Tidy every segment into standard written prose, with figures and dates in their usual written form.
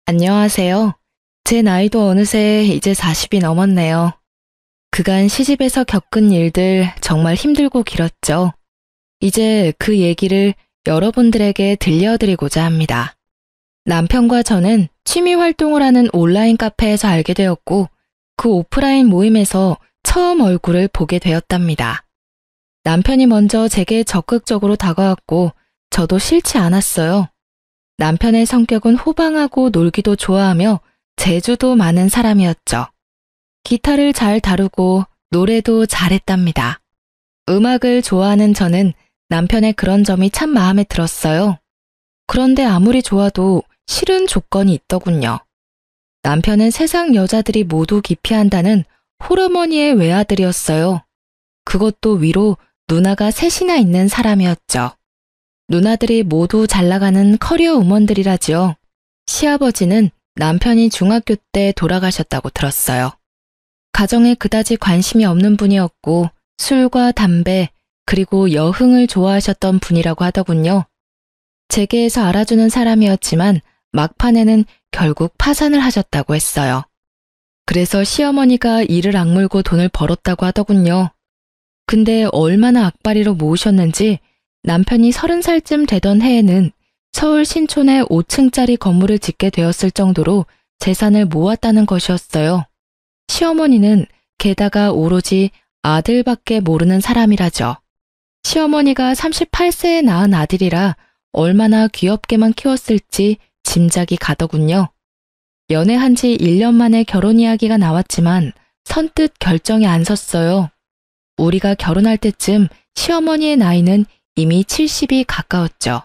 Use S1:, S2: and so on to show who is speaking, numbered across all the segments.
S1: 안녕하세요. 제 나이도 어느새 이제 40이 넘었네요. 그간 시집에서 겪은 일들 정말 힘들고 길었죠. 이제 그 얘기를 여러분들에게 들려드리고자 합니다. 남편과 저는 취미 활동을 하는 온라인 카페에서 알게 되었고, 그 오프라인 모임에서 처음 얼굴을 보게 되었답니다. 남편이 먼저 제게 적극적으로 다가왔고, 저도 싫지 않았어요. 남편의 성격은 호방하고 놀기도 좋아하며 재주도 많은 사람이었죠. 기타를 잘 다루고 노래도 잘했답니다. 음악을 좋아하는 저는 남편의 그런 점이 참 마음에 들었어요. 그런데 아무리 좋아도 싫은 조건이 있더군요. 남편은 세상 여자들이 모두 기피한다는 홀어머니의 외아들이었어요. 그것도 위로 누나가 셋이나 있는 사람이었죠. 누나들이 모두 잘 나가는 커리어 우먼들이라지요. 시아버지는 남편이 중학교 때 돌아가셨다고 들었어요. 가정에 그다지 관심이 없는 분이었고 술과 담배 그리고 여흥을 좋아하셨던 분이라고 하더군요. 재계에서 알아주는 사람이었지만 막판에는 결국 파산을 하셨다고 했어요. 그래서 시어머니가 이를 악물고 돈을 벌었다고 하더군요. 근데 얼마나 악바리로 모으셨는지 남편이 30살쯤 되던 해에는 서울 신촌에 5층짜리 건물을 짓게 되었을 정도로 재산을 모았다는 것이었어요. 시어머니는 게다가 오로지 아들밖에 모르는 사람이라죠. 시어머니가 38세에 낳은 아들이라 얼마나 귀엽게만 키웠을지 짐작이 가더군요. 연애한 지 1년 만에 결혼 이야기가 나왔지만 선뜻 결정이 안 섰어요. 우리가 결혼할 때쯤 시어머니의 나이는 이미 70이 가까웠죠.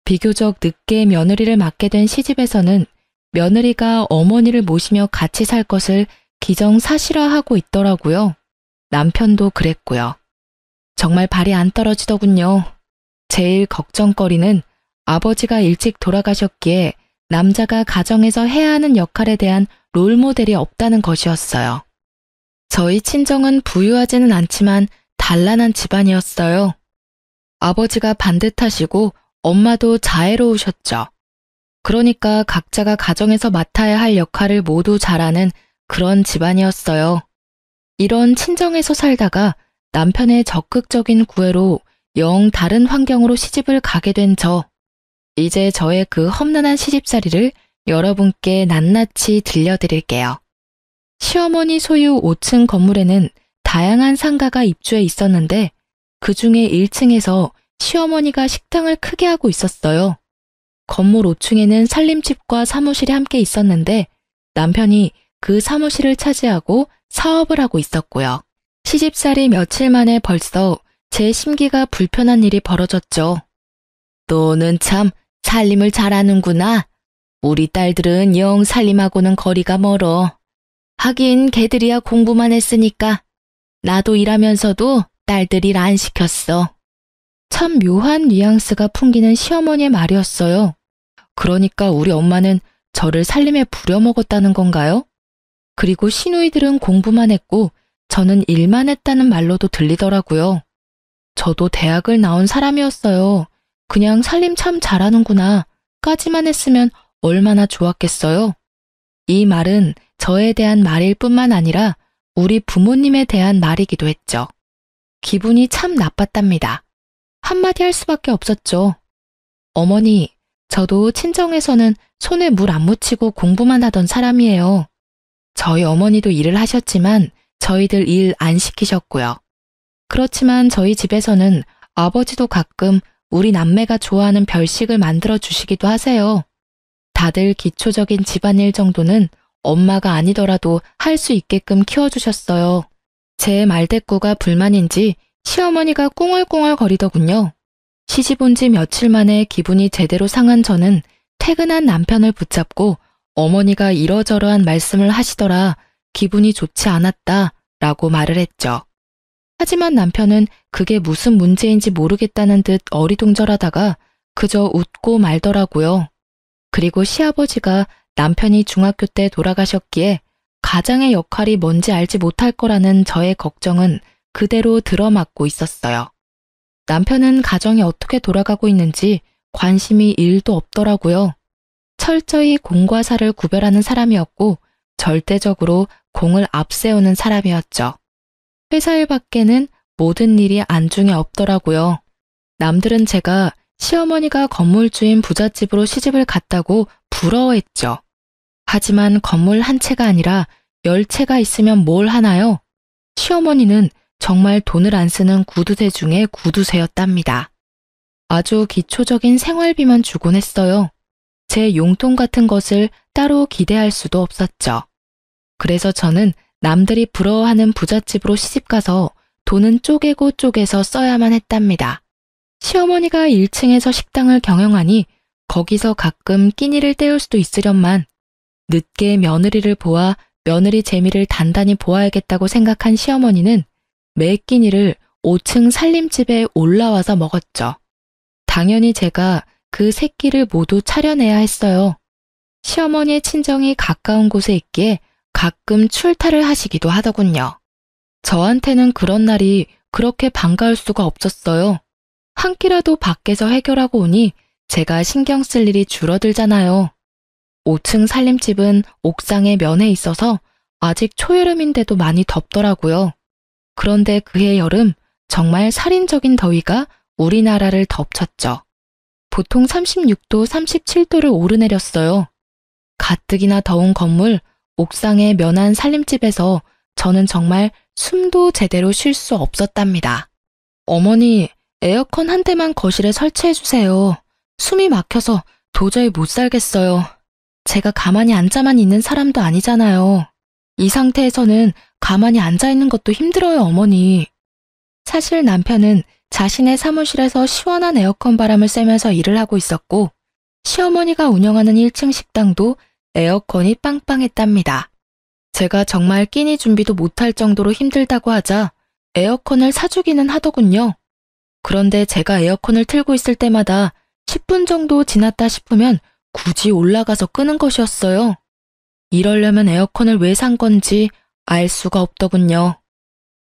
S1: 비교적 늦게 며느리를 맡게 된 시집에서는 며느리가 어머니를 모시며 같이 살 것을 기정사실화하고 있더라고요. 남편도 그랬고요. 정말 발이 안 떨어지더군요. 제일 걱정거리는 아버지가 일찍 돌아가셨기에 남자가 가정에서 해야 하는 역할에 대한 롤모델이 없다는 것이었어요. 저희 친정은 부유하지는 않지만 단란한 집안이었어요. 아버지가 반듯하시고 엄마도 자애로우셨죠. 그러니까 각자가 가정에서 맡아야 할 역할을 모두 잘하는 그런 집안이었어요. 이런 친정에서 살다가 남편의 적극적인 구애로 영 다른 환경으로 시집을 가게 된 저. 이제 저의 그 험난한 시집살이를 여러분께 낱낱이 들려드릴게요. 시어머니 소유 5층 건물에는 다양한 상가가 입주해 있었는데 그 중에 1층에서 시어머니가 식당을 크게 하고 있었어요. 건물 5층에는 살림집과 사무실이 함께 있었는데 남편이 그 사무실을 차지하고 사업을 하고 있었고요. 시집살이 며칠 만에 벌써 제 심기가 불편한 일이 벌어졌죠. 너는 참 살림을 잘하는구나. 우리 딸들은 영 살림하고는 거리가 멀어. 하긴 걔들이야 공부만 했으니까. 나도 일하면서도 딸들 일 안 시켰어. 참 묘한 뉘앙스가 풍기는 시어머니의 말이었어요. 그러니까 우리 엄마는 저를 살림에 부려먹었다는 건가요? 그리고 시누이들은 공부만 했고 저는 일만 했다는 말로도 들리더라고요. 저도 대학을 나온 사람이었어요. 그냥 살림 참 잘하는구나 까지만 했으면 얼마나 좋았겠어요. 이 말은 저에 대한 말일 뿐만 아니라 우리 부모님에 대한 말이기도 했죠. 기분이 참 나빴답니다. 한마디 할 수밖에 없었죠. 어머니, 저도 친정에서는 손에 물 안 묻히고 공부만 하던 사람이에요. 저희 어머니도 일을 하셨지만 저희들 일 안 시키셨고요. 그렇지만 저희 집에서는 아버지도 가끔 우리 남매가 좋아하는 별식을 만들어 주시기도 하세요. 다들 기초적인 집안일 정도는 엄마가 아니더라도 할 수 있게끔 키워주셨어요. 제 말대꾸가 불만인지 시어머니가 꿍얼꿍얼 거리더군요. 시집 온 지 며칠 만에 기분이 제대로 상한 저는 퇴근한 남편을 붙잡고 어머니가 이러저러한 말씀을 하시더라 기분이 좋지 않았다 라고 말을 했죠. 하지만 남편은 그게 무슨 문제인지 모르겠다는 듯 어리둥절하다가 그저 웃고 말더라고요. 그리고 시아버지가 남편이 중학교 때 돌아가셨기에 가장의 역할이 뭔지 알지 못할 거라는 저의 걱정은 그대로 들어맞고 있었어요. 남편은 가정이 어떻게 돌아가고 있는지 관심이 1도 없더라고요. 철저히 공과 사를 구별하는 사람이었고 절대적으로 공을 앞세우는 사람이었죠. 회사 일 밖에는 모든 일이 안중에 없더라고요. 남들은 제가 시어머니가 건물주인 부잣집으로 시집을 갔다고 부러워했죠. 하지만 건물 한 채가 아니라 10채가 있으면 뭘 하나요? 시어머니는 정말 돈을 안 쓰는 구두쇠 중에 구두쇠였답니다. 아주 기초적인 생활비만 주곤 했어요. 제 용돈 같은 것을 따로 기대할 수도 없었죠. 그래서 저는 남들이 부러워하는 부잣집으로 시집가서 돈은 쪼개고 쪼개서 써야만 했답니다. 시어머니가 1층에서 식당을 경영하니 거기서 가끔 끼니를 때울 수도 있으련만 늦게 며느리를 보아 며느리 재미를 단단히 보아야겠다고 생각한 시어머니는 매 끼니를 5층 살림집에 올라와서 먹었죠. 당연히 제가 그 세 끼를 모두 차려내야 했어요. 시어머니의 친정이 가까운 곳에 있기에 가끔 출타를 하시기도 하더군요. 저한테는 그런 날이 그렇게 반가울 수가 없었어요. 한 끼라도 밖에서 해결하고 오니 제가 신경 쓸 일이 줄어들잖아요. 5층 살림집은 옥상에 면에 있어서 아직 초여름인데도 많이 덥더라고요. 그런데 그해 여름 정말 살인적인 더위가 우리나라를 덮쳤죠. 보통 36도, 37도를 오르내렸어요. 가뜩이나 더운 건물, 옥상의 면한 살림집에서 저는 정말 숨도 제대로 쉴 수 없었답니다. 어머니, 에어컨 한 대만 거실에 설치해 주세요. 숨이 막혀서 도저히 못 살겠어요. 제가 가만히 앉아만 있는 사람도 아니잖아요. 이 상태에서는 가만히 앉아 있는 것도 힘들어요, 어머니. 사실 남편은 자신의 사무실에서 시원한 에어컨 바람을 쐬면서 일을 하고 있었고 시어머니가 운영하는 1층 식당도 에어컨이 빵빵했답니다. 제가 정말 끼니 준비도 못할 정도로 힘들다고 하자 에어컨을 사주기는 하더군요. 그런데 제가 에어컨을 틀고 있을 때마다 10분 정도 지났다 싶으면 굳이 올라가서 끄는 것이었어요. 이러려면 에어컨을 왜 산 건지 알 수가 없더군요.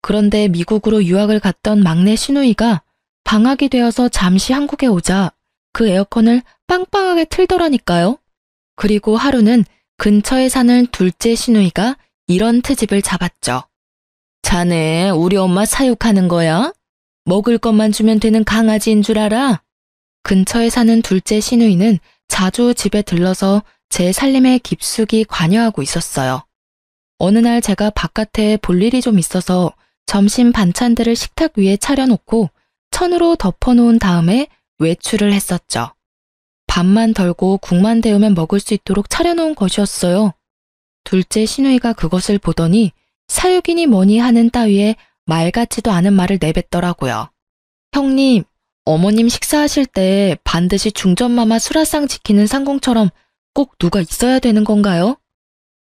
S1: 그런데 미국으로 유학을 갔던 막내 시누이가 방학이 되어서 잠시 한국에 오자 그 에어컨을 빵빵하게 틀더라니까요. 그리고 하루는 근처에 사는 둘째 시누이가 이런 트집을 잡았죠. 자네 우리 엄마 사육하는 거야? 먹을 것만 주면 되는 강아지인 줄 알아? 근처에 사는 둘째 시누이는 자주 집에 들러서 제 살림에 깊숙이 관여하고 있었어요. 어느 날 제가 바깥에 볼 일이 좀 있어서 점심 반찬들을 식탁 위에 차려놓고 천으로 덮어놓은 다음에 외출을 했었죠. 밥만 덜고 국만 데우면 먹을 수 있도록 차려놓은 것이었어요. 둘째 시누이가 그것을 보더니 사육이니 뭐니 하는 따위에 말 같지도 않은 말을 내뱉더라고요. 형님, 어머님 식사하실 때 반드시 중전마마 수라상 지키는 상공처럼 꼭 누가 있어야 되는 건가요?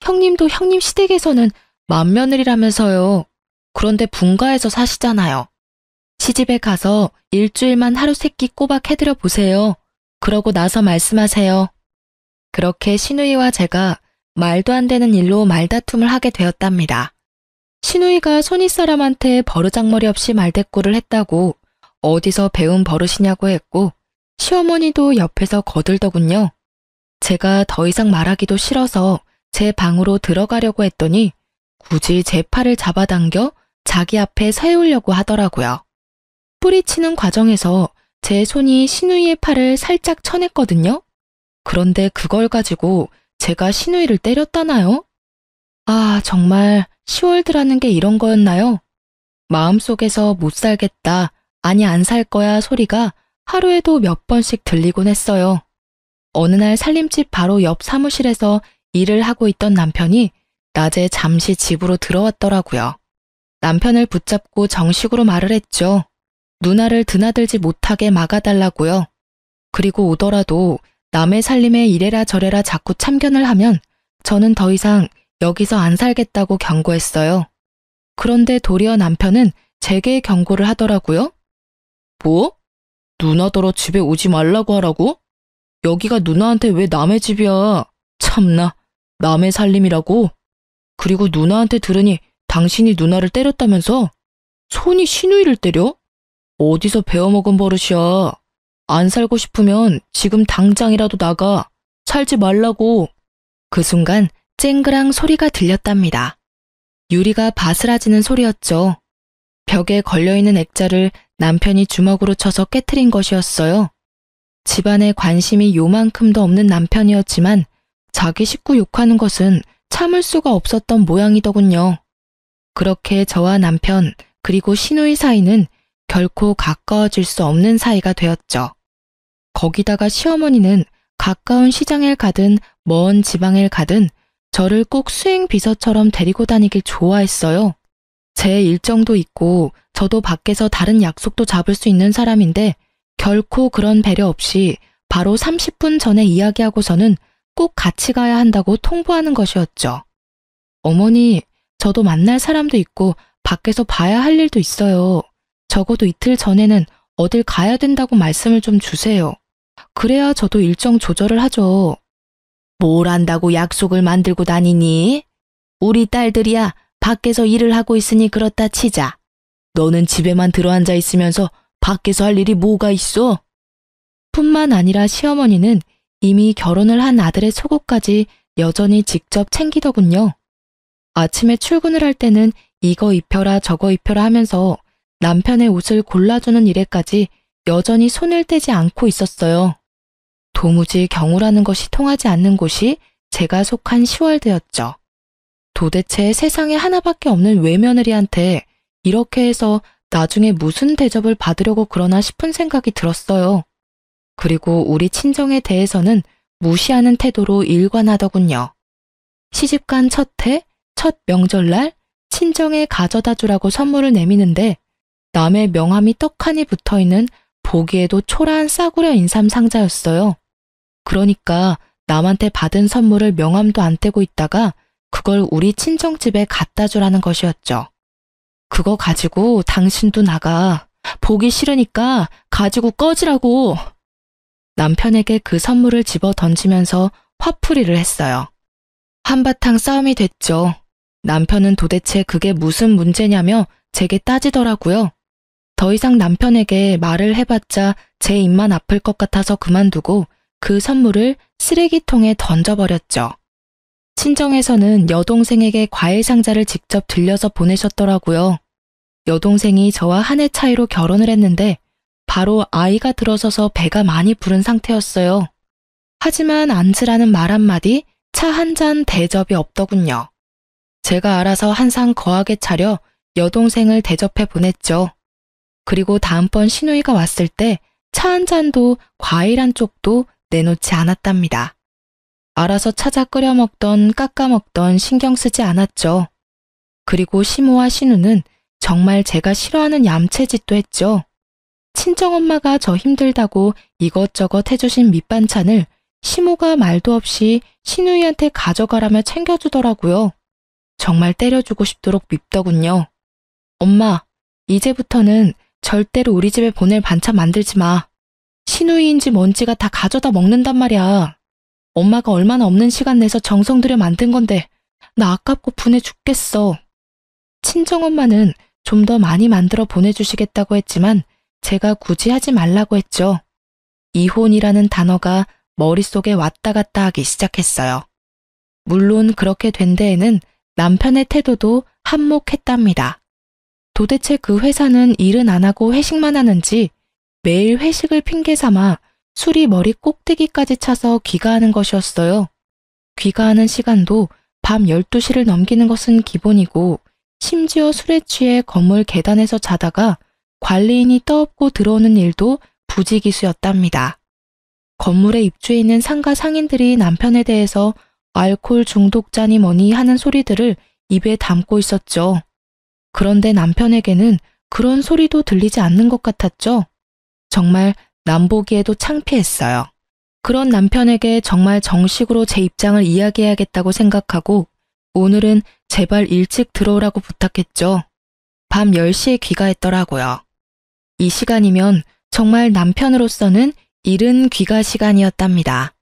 S1: 형님도 형님 시댁에서는 맏며느리라면서요. 그런데 분가에서 사시잖아요. 시집에 가서 일주일만 하루 세끼 꼬박 해드려 보세요. 그러고 나서 말씀하세요. 그렇게 시누이와 제가 말도 안 되는 일로 말다툼을 하게 되었답니다. 시누이가 손윗사람한테 버르장머리 없이 말대꾸를 했다고 어디서 배운 버릇이냐고 했고 시어머니도 옆에서 거들더군요. 제가 더 이상 말하기도 싫어서 제 방으로 들어가려고 했더니 굳이 제 팔을 잡아당겨 자기 앞에 세우려고 하더라고요. 뿌리치는 과정에서 제 손이 시누이의 팔을 살짝 쳐냈거든요. 그런데 그걸 가지고 제가 시누이를 때렸다나요? 아, 정말 10월드라는 게 이런 거였나요? 마음속에서 못 살겠다, 아니 안 살 거야 소리가 하루에도 몇 번씩 들리곤 했어요. 어느 날 살림집 바로 옆 사무실에서 일을 하고 있던 남편이 낮에 잠시 집으로 들어왔더라고요. 남편을 붙잡고 정식으로 말을 했죠. 누나를 드나들지 못하게 막아달라고요. 그리고 오더라도 남의 살림에 이래라 저래라 자꾸 참견을 하면 저는 더 이상 여기서 안 살겠다고 경고했어요. 그런데 도리어 남편은 제게 경고를 하더라고요. 뭐? 누나더러 집에 오지 말라고 하라고? 여기가 누나한테 왜 남의 집이야? 참나, 남의 살림이라고? 그리고 누나한테 들으니 당신이 누나를 때렸다면서? 손이 시누이를 때려? 어디서 배워먹은 버릇이야. 안 살고 싶으면 지금 당장이라도 나가.
S2: 살지 말라고.
S1: 그 순간 쨍그랑 소리가 들렸답니다. 유리가 바스라지는 소리였죠. 벽에 걸려있는 액자를 남편이 주먹으로 쳐서 깨트린 것이었어요. 집안에 관심이 요만큼도 없는 남편이었지만 자기 식구 욕하는 것은 참을 수가 없었던 모양이더군요. 그렇게 저와 남편 그리고 시누이 사이는 결코 가까워질 수 없는 사이가 되었죠. 거기다가 시어머니는 가까운 시장을 가든 먼 지방을 가든 저를 꼭 수행 비서처럼 데리고 다니길 좋아했어요. 제 일정도 있고 저도 밖에서 다른 약속도 잡을 수 있는 사람인데 결코 그런 배려 없이 바로 30분 전에 이야기하고서는 꼭 같이 가야 한다고 통보하는 것이었죠. 어머니, 저도 만날 사람도 있고 밖에서 봐야 할 일도 있어요. 적어도 이틀 전에는 어딜 가야 된다고 말씀을 좀 주세요. 그래야 저도 일정 조절을 하죠. 뭘 안다고 약속을 만들고 다니니? 우리 딸들이야 밖에서 일을 하고 있으니 그렇다 치자. 너는 집에만 들어앉아 있으면서 밖에서 할 일이 뭐가 있어? 뿐만 아니라 시어머니는 이미 결혼을 한 아들의 속옷까지 여전히 직접 챙기더군요. 아침에 출근을 할 때는 이거 입혀라 저거 입혀라 하면서 남편의 옷을 골라주는 일에까지 여전히 손을 떼지 않고 있었어요. 도무지 경우라는 것이 통하지 않는 곳이 제가 속한 시월드였죠. 도대체 세상에 하나밖에 없는 외며느리한테 이렇게 해서 나중에 무슨 대접을 받으려고 그러나 싶은 생각이 들었어요. 그리고 우리 친정에 대해서는 무시하는 태도로 일관하더군요. 시집간 첫 해, 첫 명절날 친정에 가져다 주라고 선물을 내미는데 남의 명함이 떡하니 붙어있는 보기에도 초라한 싸구려 인삼 상자였어요. 그러니까 남한테 받은 선물을 명함도 안 떼고 있다가 그걸 우리 친정집에 갖다 주라는 것이었죠. 그거 가지고 당신도 나가. 보기 싫으니까 가지고 꺼지라고. 남편에게 그 선물을 집어 던지면서 화풀이를 했어요. 한바탕 싸움이 됐죠. 남편은 도대체 그게 무슨 문제냐며 제게 따지더라고요. 더 이상 남편에게 말을 해봤자 제 입만 아플 것 같아서 그만두고 그 선물을 쓰레기통에 던져버렸죠. 친정에서는 여동생에게 과일 상자를 직접 들려서 보내셨더라고요. 여동생이 저와 한 해 차이로 결혼을 했는데 바로 아이가 들어서서 배가 많이 부른 상태였어요. 하지만 앉으라는 말 한마디, 차 한 잔 대접이 없더군요. 제가 알아서 한 상 거하게 차려 여동생을 대접해 보냈죠. 그리고 다음번 시누이가 왔을 때 차 한 잔도 과일 한 쪽도 내놓지 않았답니다. 알아서 찾아 끓여 먹던 깎아 먹던 신경 쓰지 않았죠. 그리고 시모와 시누는 정말 제가 싫어하는 얌체짓도 했죠. 친정엄마가 저 힘들다고 이것저것 해주신 밑반찬을 시모가 말도 없이 시누이한테 가져가라며 챙겨주더라고요. 정말 때려주고 싶도록 밉더군요. 엄마, 이제부터는 절대로 우리 집에 보낼 반찬 만들지 마. 시누이인지 뭔지가 다 가져다 먹는단 말이야. 엄마가 얼마나 없는 시간 내서 정성 들여 만든 건데 나 아깝고 분해 죽겠어. 친정엄마는 좀 더 많이 만들어 보내주시겠다고 했지만 제가 굳이 하지 말라고 했죠. 이혼이라는 단어가 머릿속에 왔다 갔다 하기 시작했어요. 물론 그렇게 된 데에는 남편의 태도도 한몫했답니다. 도대체 그 회사는 일은 안 하고 회식만 하는지 매일 회식을 핑계 삼아 술이 머리 꼭대기까지 차서 귀가하는 것이었어요. 귀가하는 시간도 밤 12시를 넘기는 것은 기본이고 심지어 술에 취해 건물 계단에서 자다가 관리인이 떠엎고 들어오는 일도 부지기수였답니다. 건물에 입주해 있는 상가 상인들이 남편에 대해서 알코올 중독자니 뭐니 하는 소리들을 입에 담고 있었죠. 그런데 남편에게는 그런 소리도 들리지 않는 것 같았죠. 정말 남 보기에도 창피했어요. 그런 남편에게 정말 정식으로 제 입장을 이야기해야겠다고 생각하고 오늘은 제발 일찍 들어오라고 부탁했죠. 밤 10시에 귀가했더라고요. 이 시간이면 정말 남편으로서는 이른 귀가 시간이었답니다.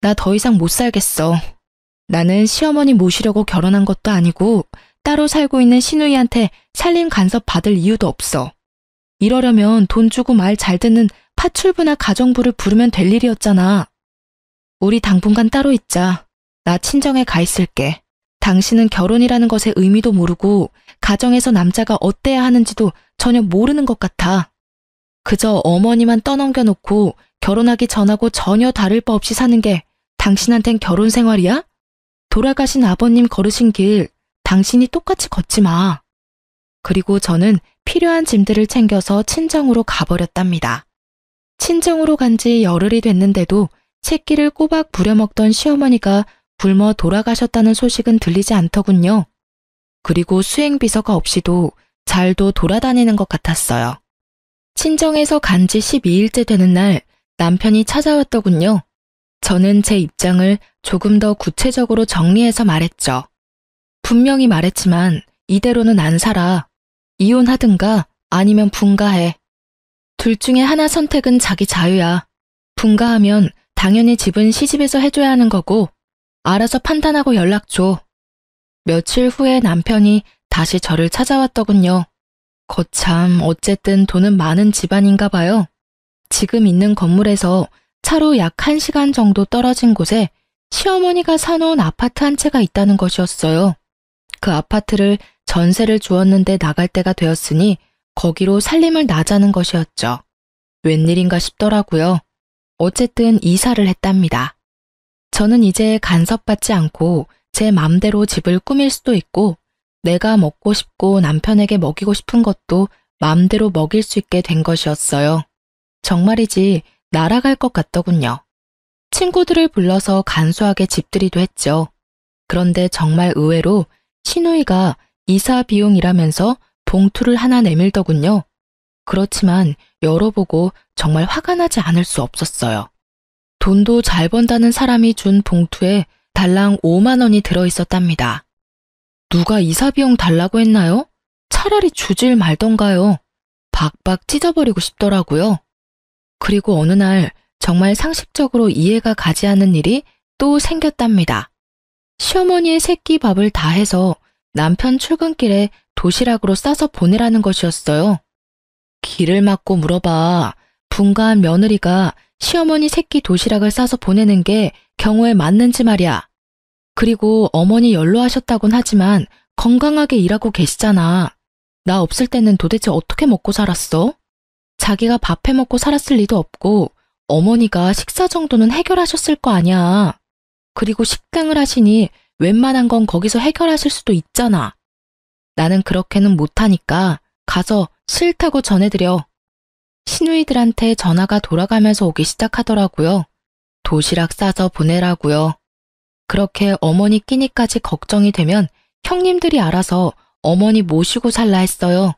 S1: 나 더 이상 못 살겠어. 나는 시어머니 모시려고 결혼한 것도 아니고 따로 살고 있는 시누이한테 살림 간섭 받을 이유도 없어. 이러려면 돈 주고 말 잘 듣는 파출부나 가정부를 부르면 될 일이었잖아. 우리 당분간 따로 있자. 나 친정에 가 있을게. 당신은 결혼이라는 것의 의미도 모르고 가정에서 남자가 어때야 하는지도 전혀 모르는 것 같아. 그저 어머니만 떠넘겨놓고 결혼하기 전하고 전혀 다를 바 없이 사는 게 당신한텐 결혼 생활이야? 돌아가신 아버님 걸으신 길 당신이 똑같이 걷지 마. 그리고 저는 필요한 짐들을 챙겨서 친정으로 가버렸답니다. 친정으로 간 지 열흘이 됐는데도 새끼를 꼬박 부려먹던 시어머니가 굶어 돌아가셨다는 소식은 들리지 않더군요. 그리고 수행비서가 없이도 잘도 돌아다니는 것 같았어요. 친정에서 간 지 12일째 되는 날 남편이 찾아왔더군요. 저는 제 입장을 조금 더 구체적으로 정리해서 말했죠. 분명히 말했지만 이대로는 안 살아. 이혼하든가 아니면 분가해. 둘 중에 하나 선택은 자기 자유야. 분가하면 당연히 집은 시집에서 해줘야 하는 거고 알아서 판단하고 연락 줘. 며칠 후에 남편이 다시 저를 찾아왔더군요. 거참 어쨌든 돈은 많은 집안인가 봐요. 지금 있는 건물에서 차로 약 1시간 정도 떨어진 곳에 시어머니가 사놓은 아파트 한 채가 있다는 것이었어요. 그 아파트를 전세를 주었는데 나갈 때가 되었으니 거기로 살림을 나자는 것이었죠. 웬일인가 싶더라고요. 어쨌든 이사를 했답니다. 저는 이제 간섭받지 않고 제 맘대로 집을 꾸밀 수도 있고 내가 먹고 싶고 남편에게 먹이고 싶은 것도 맘대로 먹일 수 있게 된 것이었어요. 정말이지 날아갈 것 같더군요. 친구들을 불러서 간소하게 집들이도 했죠. 그런데 정말 의외로 시누이가 이사 비용이라면서 봉투를 하나 내밀더군요. 그렇지만 열어보고 정말 화가 나지 않을 수 없었어요. 돈도 잘 번다는 사람이 준 봉투에 달랑 5만 원이 들어있었답니다. 누가 이사 비용 달라고 했나요? 차라리 주질 말던가요. 박박 찢어버리고 싶더라고요. 그리고 어느 날 정말 상식적으로 이해가 가지 않는 일이 또 생겼답니다. 시어머니의 새끼 밥을 다 해서 남편 출근길에 도시락으로 싸서 보내라는 것이었어요. 길을 막고 물어봐. 분가한 며느리가 시어머니 새끼 도시락을 싸서 보내는 게 경우에 맞는지 말이야. 그리고 어머니 연로하셨다곤 하지만 건강하게 일하고 계시잖아. 나 없을 때는 도대체 어떻게 먹고 살았어? 자기가 밥 해먹고 살았을 리도 없고 어머니가 식사 정도는 해결하셨을 거 아니야. 그리고 식당을 하시니 웬만한 건 거기서 해결하실 수도 있잖아. 나는 그렇게는 못하니까 가서 싫다고 전해드려. 시누이들한테 전화가 돌아가면서 오기 시작하더라고요. 도시락 싸서 보내라고요. 그렇게 어머니 끼니까지 걱정이 되면 형님들이 알아서 어머니 모시고 살라 했어요.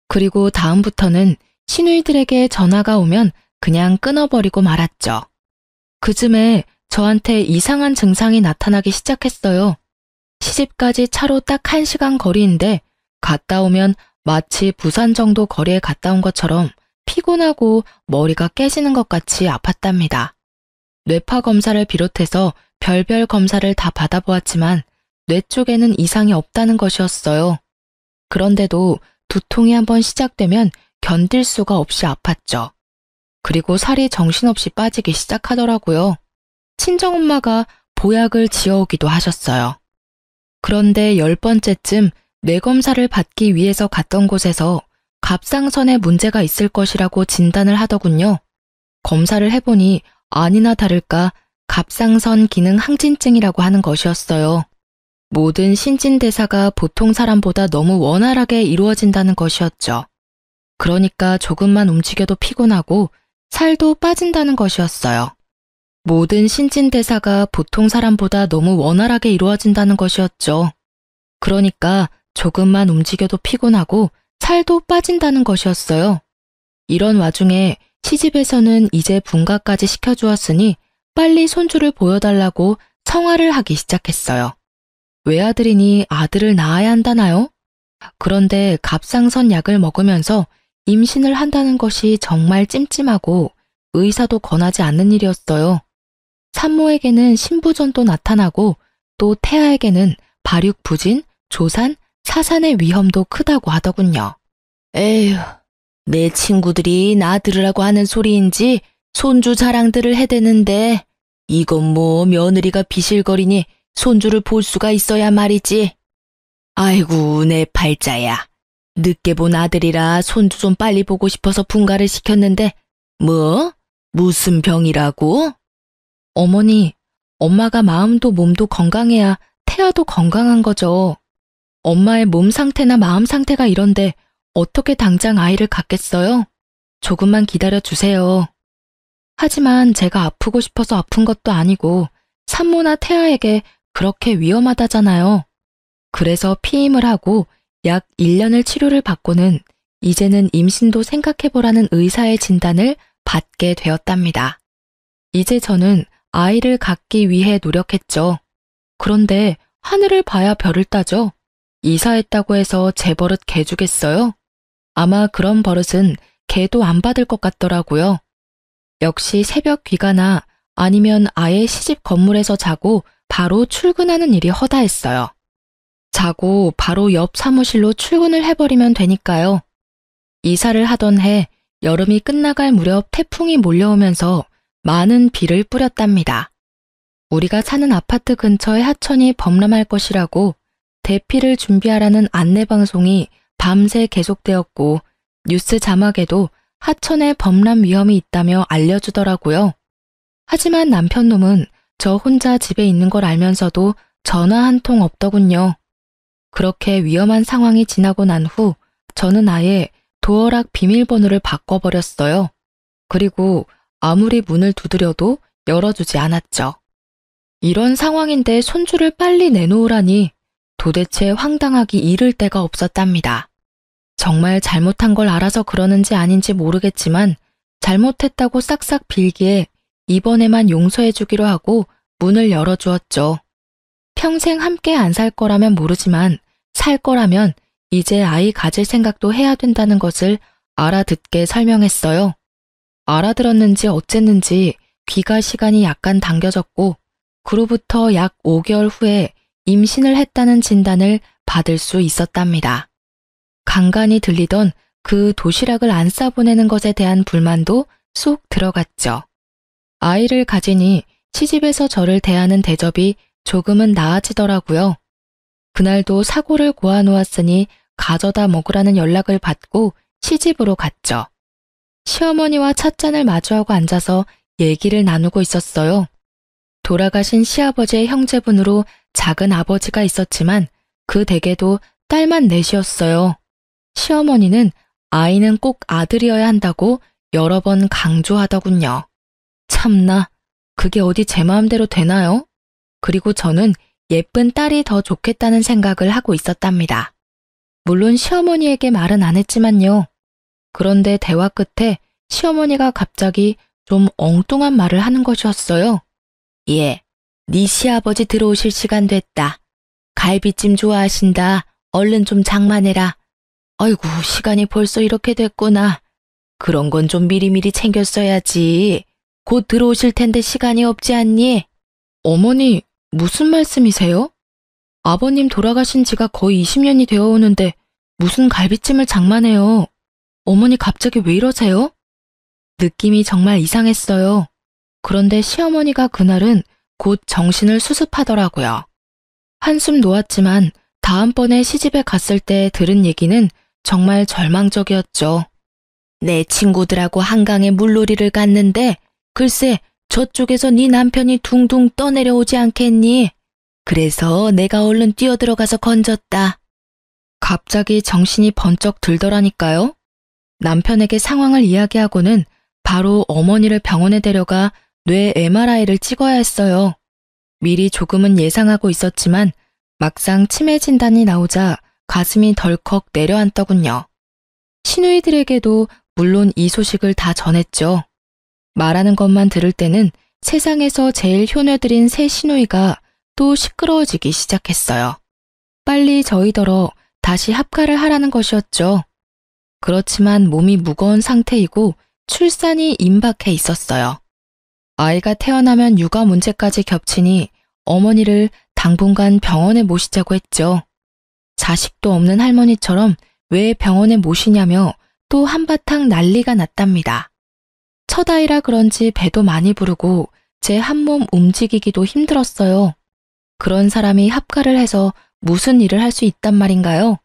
S1: 그리고 다음부터는 시누이들에게 전화가 오면 그냥 끊어버리고 말았죠. 그쯤에 저한테 이상한 증상이 나타나기 시작했어요. 시집까지 차로 딱 1시간 거리인데 갔다 오면 마치 부산 정도 거리에 갔다 온 것처럼 피곤하고 머리가 깨지는 것 같이 아팠답니다. 뇌파 검사를 비롯해서 별별 검사를 다 받아보았지만 뇌 쪽에는 이상이 없다는 것이었어요. 그런데도 두통이 한번 시작되면 견딜 수가 없이 아팠죠. 그리고 살이 정신없이 빠지기 시작하더라고요. 친정엄마가 보약을 지어오기도 하셨어요. 그런데 10번째쯤 뇌 검사를 받기 위해서 갔던 곳에서 갑상선에 문제가 있을 것이라고 진단을 하더군요. 검사를 해보니 아니나 다를까 갑상선 기능 항진증이라고 하는 것이었어요. 모든 신진대사가 보통 사람보다 너무 원활하게 이루어진다는 것이었죠. 그러니까 조금만 움직여도 피곤하고 살도 빠진다는 것이었어요. 모든 신진대사가 보통 사람보다 너무 원활하게 이루어진다는 것이었죠. 그러니까 조금만 움직여도 피곤하고 살도 빠진다는 것이었어요. 이런 와중에 시집에서는 이제 분가까지 시켜주었으니 빨리 손주를 보여달라고 성화를 하기 시작했어요. 외아들이니 아들을 낳아야 한다나요? 그런데 갑상선 약을 먹으면서 임신을 한다는 것이 정말 찜찜하고 의사도 권하지 않는 일이었어요. 산모에게는 신부전도 나타나고 또 태아에게는 발육부진, 조산, 사산의 위험도 크다고 하더군요. 에휴, 내 친구들이 나 들으라고 하는 소리인지 손주 자랑들을 해대는데 이건 뭐 며느리가 비실거리니 손주를 볼 수가 있어야 말이지. 아이고, 내 팔자야. 늦게 본 아들이라 손주 좀 빨리 보고 싶어서 분가를 시켰는데 뭐? 무슨 병이라고? 어머니, 엄마가 마음도 몸도 건강해야 태아도 건강한 거죠. 엄마의 몸 상태나 마음 상태가 이런데 어떻게 당장 아이를 갖겠어요? 조금만 기다려 주세요. 하지만 제가 아프고 싶어서 아픈 것도 아니고 산모나 태아에게 그렇게 위험하다잖아요. 그래서 피임을 하고 약 1년을 치료를 받고는 이제는 임신도 생각해보라는 의사의 진단을 받게 되었답니다. 이제 저는 아이를 갖기 위해 노력했죠. 그런데 하늘을 봐야 별을 따죠. 이사했다고 해서 제 버릇 개 주겠어요? 아마 그런 버릇은 개도 안 받을 것 같더라고요. 역시 새벽 귀가나 아니면 아예 시집 건물에서 자고 바로 출근하는 일이 허다했어요. 자고 바로 옆 사무실로 출근을 해버리면 되니까요. 이사를 하던 해 여름이 끝나갈 무렵 태풍이 몰려오면서 많은 비를 뿌렸답니다. 우리가 사는 아파트 근처에 하천이 범람할 것이라고 대피를 준비하라는 안내방송이 밤새 계속되었고 뉴스 자막에도 하천에 범람 위험이 있다며 알려주더라고요. 하지만 남편놈은 저 혼자 집에 있는 걸 알면서도 전화 한 통 없더군요. 그렇게 위험한 상황이 지나고 난 후 저는 아예 도어락 비밀번호를 바꿔버렸어요. 그리고 아무리 문을 두드려도 열어주지 않았죠. 이런 상황인데 손주를 빨리 내놓으라니 도대체 황당하기 이를 데가 없었답니다. 정말 잘못한 걸 알아서 그러는지 아닌지 모르겠지만 잘못했다고 싹싹 빌기에 이번에만 용서해주기로 하고 문을 열어주었죠. 평생 함께 안 살 거라면 모르지만 살 거라면 이제 아이 가질 생각도 해야 된다는 것을 알아듣게 설명했어요. 알아들었는지 어쨌는지 귀가 시간이 약간 당겨졌고 그로부터 약 5개월 후에 임신을 했다는 진단을 받을 수 있었답니다. 간간히 들리던 그 도시락을 안 싸보내는 것에 대한 불만도 쏙 들어갔죠. 아이를 가지니 시집에서 저를 대하는 대접이 조금은 나아지더라고요. 그날도 사고를 고아놓았으니 가져다 먹으라는 연락을 받고 시집으로 갔죠. 시어머니와 찻잔을 마주하고 앉아서 얘기를 나누고 있었어요. 돌아가신 시아버지의 형제분으로 작은 아버지가 있었지만 그 댁에도 딸만 넷이었어요. 시어머니는 아이는 꼭 아들이어야 한다고 여러 번 강조하더군요. 참나, 그게 어디 제 마음대로 되나요? 그리고 저는 예쁜 딸이 더 좋겠다는 생각을 하고 있었답니다. 물론 시어머니에게 말은 안 했지만요. 그런데 대화 끝에 시어머니가 갑자기 좀 엉뚱한 말을 하는 것이었어요. 예, 네 시아버지 들어오실 시간 됐다. 갈비찜 좋아하신다. 얼른 좀 장만해라. 아이고, 시간이 벌써 이렇게 됐구나. 그런 건 좀 미리미리 챙겼어야지. 곧 들어오실 텐데 시간이 없지 않니? 어머니, 무슨 말씀이세요? 아버님 돌아가신 지가 거의 20년이 되어 오는데 무슨 갈비찜을 장만해요. 어머니 갑자기 왜 이러세요? 느낌이 정말 이상했어요. 그런데 시어머니가 그날은 곧 정신을 수습하더라고요. 한숨 놓았지만 다음번에 시집에 갔을 때 들은 얘기는 정말 절망적이었죠. 내 친구들하고 한강에 물놀이를 갔는데 글쎄 저쪽에서 네 남편이 둥둥 떠내려오지 않겠니? 그래서 내가 얼른 뛰어들어가서 건졌다. 갑자기 정신이 번쩍 들더라니까요. 남편에게 상황을 이야기하고는 바로 어머니를 병원에 데려가 뇌 MRI를 찍어야 했어요. 미리 조금은 예상하고 있었지만 막상 치매 진단이 나오자 가슴이 덜컥 내려앉더군요. 시누이들에게도 물론 이 소식을 다 전했죠. 말하는 것만 들을 때는 세상에서 제일 효녀들인 새 시누이가 또 시끄러워지기 시작했어요. 빨리 저희더러 다시 합가를 하라는 것이었죠. 그렇지만 몸이 무거운 상태이고 출산이 임박해 있었어요. 아이가 태어나면 육아 문제까지 겹치니 어머니를 당분간 병원에 모시자고 했죠. 자식도 없는 할머니처럼 왜 병원에 모시냐며 또 한바탕 난리가 났답니다. 첫 아이라 그런지 배도 많이 부르고 제 한 몸 움직이기도 힘들었어요. 그런 사람이 합가를 해서 무슨 일을 할 수 있단 말인가요?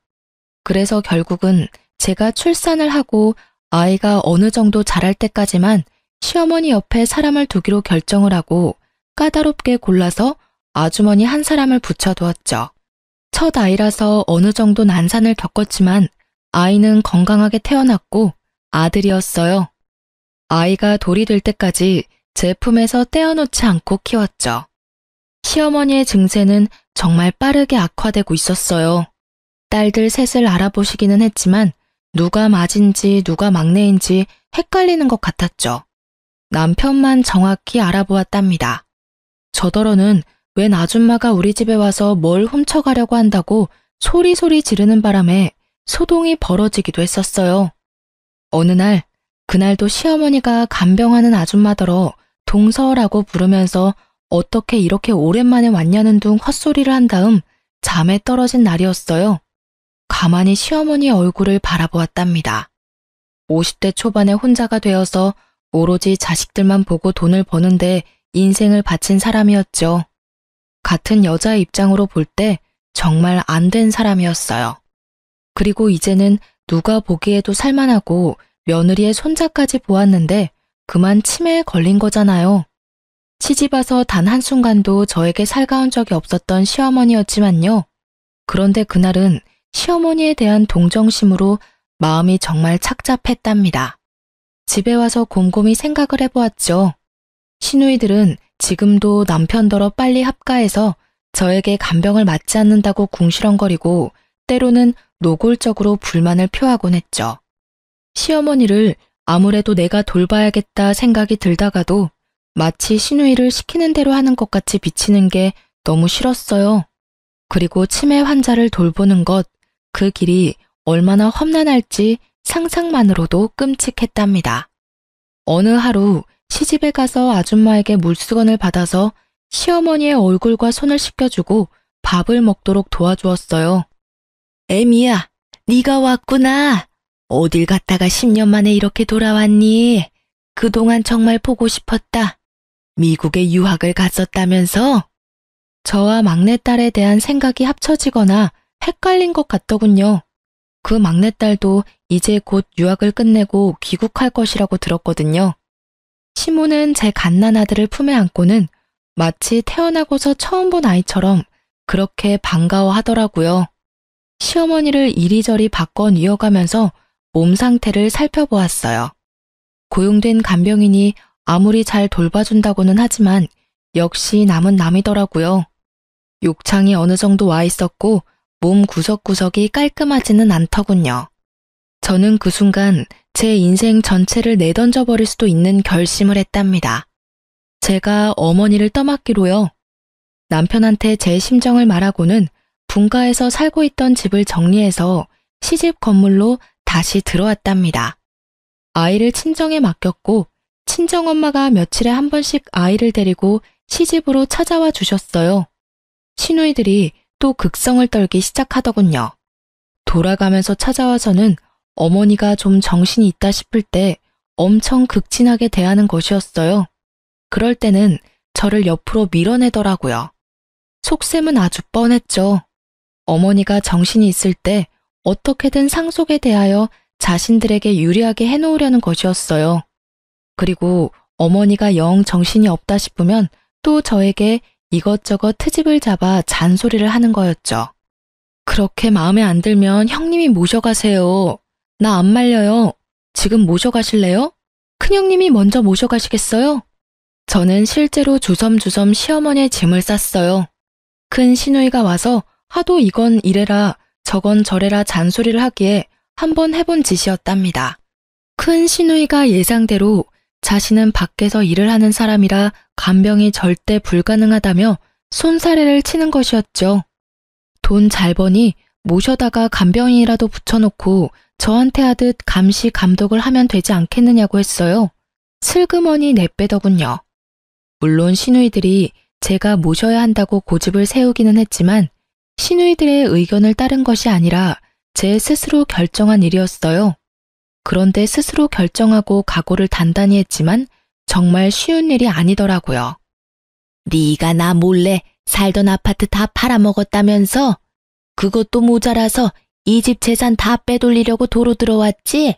S1: 그래서 결국은 제가 출산을 하고 아이가 어느 정도 자랄 때까지만 시어머니 옆에 사람을 두기로 결정을 하고 까다롭게 골라서 아주머니 한 사람을 붙여두었죠. 첫 아이라서 어느 정도 난산을 겪었지만 아이는 건강하게 태어났고 아들이었어요. 아이가 돌이 될 때까지 제 품에서 떼어놓지 않고 키웠죠. 시어머니의 증세는 정말 빠르게 악화되고 있었어요. 딸들 셋을 알아보시기는 했지만 누가 맏인지 누가 막내인지 헷갈리는 것 같았죠. 남편만 정확히 알아보았답니다. 저더러는 웬 아줌마가 우리 집에 와서 뭘 훔쳐가려고 한다고 소리소리 지르는 바람에 소동이 벌어지기도 했었어요. 어느 날, 그날도 시어머니가 간병하는 아줌마더러 동서라고 부르면서 어떻게 이렇게 오랜만에 왔냐는 둥 헛소리를 한 다음 잠에 떨어진 날이었어요. 가만히 시어머니의 얼굴을 바라보았답니다. 50대 초반에 혼자가 되어서 오로지 자식들만 보고 돈을 버는데 인생을 바친 사람이었죠. 같은 여자의 입장으로 볼 때 정말 안 된 사람이었어요. 그리고 이제는 누가 보기에도 살만하고 며느리의 손자까지 보았는데 그만 치매에 걸린 거잖아요. 시집와서 단 한순간도 저에게 살가운 적이 없었던 시어머니였지만요. 그런데 그날은 시어머니에 대한 동정심으로 마음이 정말 착잡했답니다. 집에 와서 곰곰이 생각을 해보았죠. 시누이들은 지금도 남편더러 빨리 합가해서 저에게 간병을 맞지 않는다고 궁시렁거리고 때로는 노골적으로 불만을 표하곤 했죠. 시어머니를 아무래도 내가 돌봐야겠다 생각이 들다가도 마치 시누이를 시키는 대로 하는 것 같이 비치는 게 너무 싫었어요. 그리고 치매 환자를 돌보는 것, 그 길이 얼마나 험난할지 상상만으로도 끔찍했답니다. 어느 하루 시집에 가서 아줌마에게 물수건을 받아서 시어머니의 얼굴과 손을 씻겨주고 밥을 먹도록 도와주었어요. 애미야, 네가 왔구나. 어딜 갔다가 10년 만에 이렇게 돌아왔니? 그동안 정말 보고 싶었다. 미국에 유학을 갔었다면서? 저와 막내딸에 대한 생각이 합쳐지거나 헷갈린 것 같더군요. 그 막내딸도 이제 곧 유학을 끝내고 귀국할 것이라고 들었거든요. 시모는 제 갓난 아들을 품에 안고는 마치 태어나고서 처음 본 아이처럼 그렇게 반가워하더라고요. 시어머니를 이리저리 바꿔 뉘어가면서 몸 상태를 살펴보았어요. 고용된 간병인이 아무리 잘 돌봐준다고는 하지만 역시 남은 남이더라고요. 욕창이 어느 정도 와 있었고 몸 구석구석이 깔끔하지는 않더군요. 저는 그 순간 제 인생 전체를 내던져 버릴 수도 있는 결심을 했답니다. 제가 어머니를 떠맡기로요. 남편한테 제 심정을 말하고는 분가에서 살고 있던 집을 정리해서 시집 건물로 다시 들어왔답니다. 아이를 친정에 맡겼고 친정엄마가 며칠에 한 번씩 아이를 데리고 시집으로 찾아와 주셨어요. 시누이들이 또 극성을 떨기 시작하더군요. 돌아가면서 찾아와서는 어머니가 좀 정신이 있다 싶을 때 엄청 극진하게 대하는 것이었어요. 그럴 때는 저를 옆으로 밀어내더라고요. 속셈은 아주 뻔했죠. 어머니가 정신이 있을 때 어떻게든 상속에 대하여 자신들에게 유리하게 해놓으려는 것이었어요. 그리고 어머니가 영 정신이 없다 싶으면 또 저에게 이것저것 트집을 잡아 잔소리를 하는 거였죠. 그렇게 마음에 안 들면 형님이 모셔가세요. 나 안 말려요. 지금 모셔가실래요? 큰형님이 먼저 모셔가시겠어요? 저는 실제로 주섬주섬 시어머니의 짐을 쌌어요. 큰 시누이가 와서 하도 이건 이래라 저건 저래라 잔소리를 하기에 한번 해본 짓이었답니다. 큰 시누이가 예상대로 자신은 밖에서 일을 하는 사람이라 간병이 절대 불가능하다며 손사래를 치는 것이었죠. 돈 잘 버니 모셔다가 간병인이라도 붙여놓고 저한테 하듯 감시 감독을 하면 되지 않겠느냐고 했어요. 슬그머니 내빼더군요. 물론 시누이들이 제가 모셔야 한다고 고집을 세우기는 했지만 시누이들의 의견을 따른 것이 아니라 제 스스로 결정한 일이었어요. 그런데 스스로 결정하고 각오를 단단히 했지만 정말 쉬운 일이 아니더라고요.
S2: 네가 나 몰래 살던 아파트 다 팔아먹었다면서? 그것도 모자라서 이 집 재산 다 빼돌리려고 도로 들어왔지?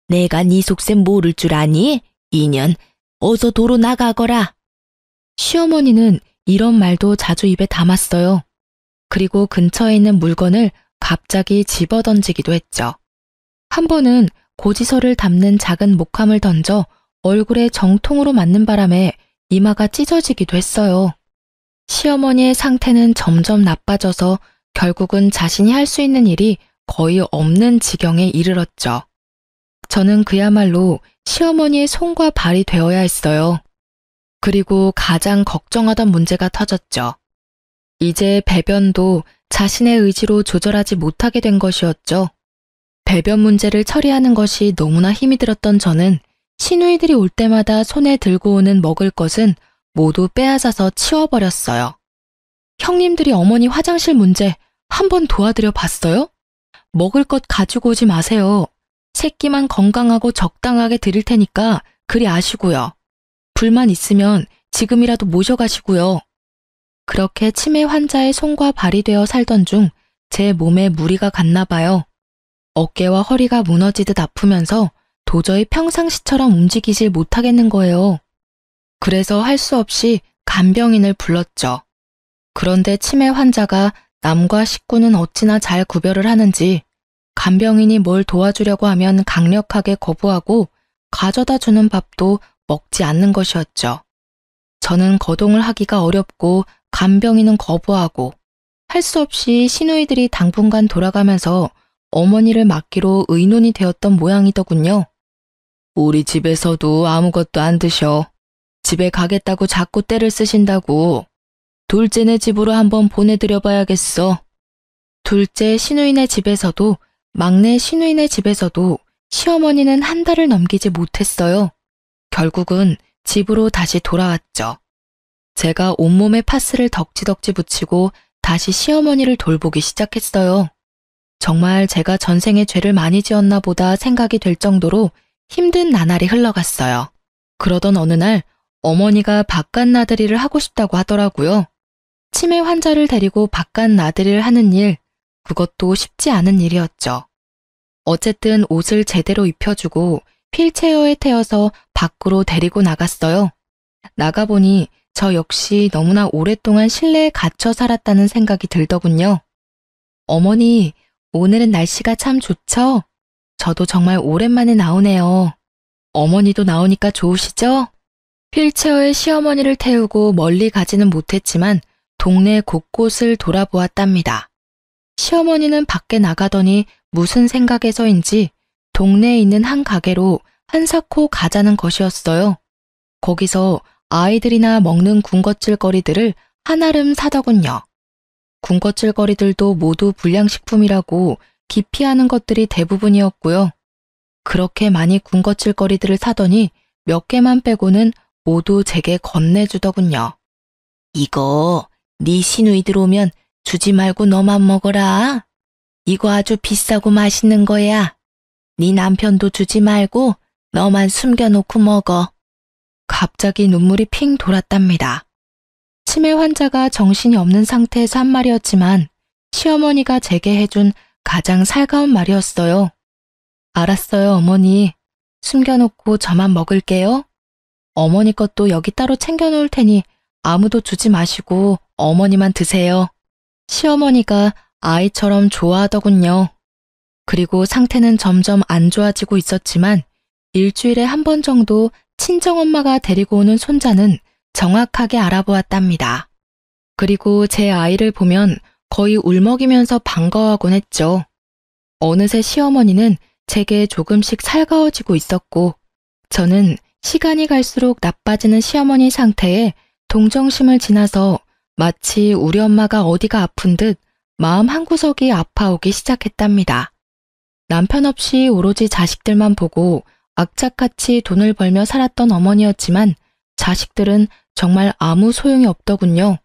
S2: 내가 네 속셈 모를 줄 아니? 인연, 어서 도로 나가거라.
S1: 시어머니는 이런 말도 자주 입에 담았어요. 그리고 근처에 있는 물건을 갑자기 집어던지기도 했죠. 한 번은 고지서를 담는 작은 목함을 던져 얼굴에 정통으로 맞는 바람에 이마가 찢어지기도 했어요. 시어머니의 상태는 점점 나빠져서 결국은 자신이 할 수 있는 일이 거의 없는 지경에 이르렀죠. 저는 그야말로 시어머니의 손과 발이 되어야 했어요. 그리고 가장 걱정하던 문제가 터졌죠. 이제 배변도 자신의 의지로 조절하지 못하게 된 것이었죠. 배변 문제를 처리하는 것이 너무나 힘이 들었던 저는 시누이들이 올 때마다 손에 들고 오는 먹을 것은 모두 빼앗아서 치워버렸어요. 형님들이 어머니 화장실 문제 한번 도와드려 봤어요? 먹을 것 가지고 오지 마세요. 새끼만 건강하고 적당하게 드릴 테니까 그리 아시고요. 불만 있으면 지금이라도 모셔가시고요. 그렇게 치매 환자의 손과 발이 되어 살던 중 제 몸에 무리가 갔나 봐요. 어깨와 허리가 무너지듯 아프면서 도저히 평상시처럼 움직이질 못하겠는 거예요. 그래서 할 수 없이 간병인을 불렀죠. 그런데 치매 환자가 남과 식구는 어찌나 잘 구별을 하는지 간병인이 뭘 도와주려고 하면 강력하게 거부하고 가져다 주는 밥도 먹지 않는 것이었죠. 저는 거동을 하기가 어렵고 간병인은 거부하고 할 수 없이 시누이들이 당분간 돌아가면서 어머니를 맡기로 의논이 되었던 모양이더군요. 우리 집에서도 아무것도 안 드셔. 집에 가겠다고 자꾸 떼를 쓰신다고. 둘째네 집으로 한번 보내드려 봐야겠어. 둘째 시누이네 집에서도 막내 시누이네 집에서도 시어머니는 한 달을 넘기지 못했어요. 결국은 집으로 다시 돌아왔죠. 제가 온몸에 파스를 덕지덕지 붙이고 다시 시어머니를 돌보기 시작했어요. 정말 제가 전생에 죄를 많이 지었나 보다 생각이 될 정도로 힘든 나날이 흘러갔어요. 그러던 어느 날 어머니가 바깥 나들이를 하고 싶다고 하더라고요. 치매 환자를 데리고 바깥 나들이를 하는 일, 그것도 쉽지 않은 일이었죠. 어쨌든 옷을 제대로 입혀주고 휠체어에 태워서 밖으로 데리고 나갔어요. 나가보니 저 역시 너무나 오랫동안 실내에 갇혀 살았다는 생각이 들더군요. 어머니, 오늘은 날씨가 참 좋죠? 저도 정말 오랜만에 나오네요. 어머니도 나오니까 좋으시죠? 휠체어에 시어머니를 태우고 멀리 가지는 못했지만 동네 곳곳을 돌아보았답니다. 시어머니는 밖에 나가더니 무슨 생각에서인지 동네에 있는 한 가게로 한사코 가자는 것이었어요. 거기서 아이들이나 먹는 군것질거리들을 한아름 사더군요. 군것질거리들도 모두 불량식품이라고 기피하는 것들이 대부분이었고요. 그렇게 많이 군것질거리들을 사더니 몇 개만 빼고는 모두 제게 건네주더군요. 이거 네 시누이들 오면 주지 말고 너만 먹어라. 이거 아주 비싸고 맛있는 거야. 네 남편도 주지 말고 너만 숨겨놓고 먹어. 갑자기 눈물이 핑 돌았답니다. 치매 환자가 정신이 없는 상태에서 한 말이었지만 시어머니가 제게 해준 가장 살가운 말이었어요. 알았어요, 어머니. 숨겨놓고 저만 먹을게요. 어머니 것도 여기 따로 챙겨놓을 테니 아무도 주지 마시고 어머니만 드세요. 시어머니가 아이처럼 좋아하더군요. 그리고 상태는 점점 안 좋아지고 있었지만 일주일에 한 번 정도 친정엄마가 데리고 오는 손자는 정확하게 알아보았답니다. 그리고 제 아이를 보면 거의 울먹이면서 반가워하곤 했죠. 어느새 시어머니는 제게 조금씩 살가워지고 있었고 저는 시간이 갈수록 나빠지는 시어머니 상태에 동정심을 지나서 마치 우리 엄마가 어디가 아픈 듯 마음 한구석이 아파오기 시작했답니다. 남편 없이 오로지 자식들만 보고 악착같이 돈을 벌며 살았던 어머니였지만 자식들은 정말 아무 소용이 없더군요.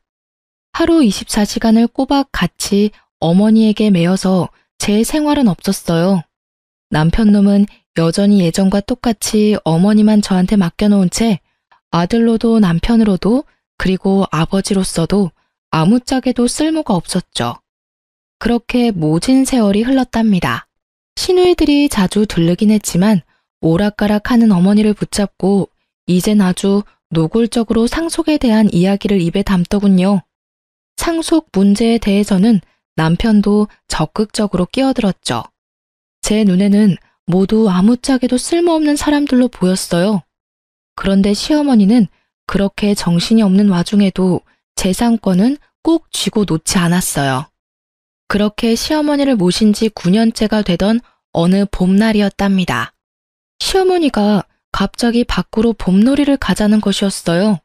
S1: 하루 24시간을 꼬박 같이 어머니에게 매여서 제 생활은 없었어요. 남편놈은 여전히 예전과 똑같이 어머니만 저한테 맡겨놓은 채 아들로도 남편으로도 그리고 아버지로서도 아무짝에도 쓸모가 없었죠. 그렇게 모진 세월이 흘렀답니다. 시누이들이 자주 들르긴 했지만 오락가락하는 어머니를 붙잡고 이젠 아주 노골적으로 상속에 대한 이야기를 입에 담더군요. 상속 문제에 대해서는 남편도 적극적으로 끼어들었죠. 제 눈에는 모두 아무짝에도 쓸모없는 사람들로 보였어요. 그런데 시어머니는 그렇게 정신이 없는 와중에도 재산권은 꼭 쥐고 놓지 않았어요. 그렇게 시어머니를 모신 지 9년째가 되던 어느 봄날이었답니다. 시어머니가 갑자기 밖으로 봄놀이를 가자는 것이었어요.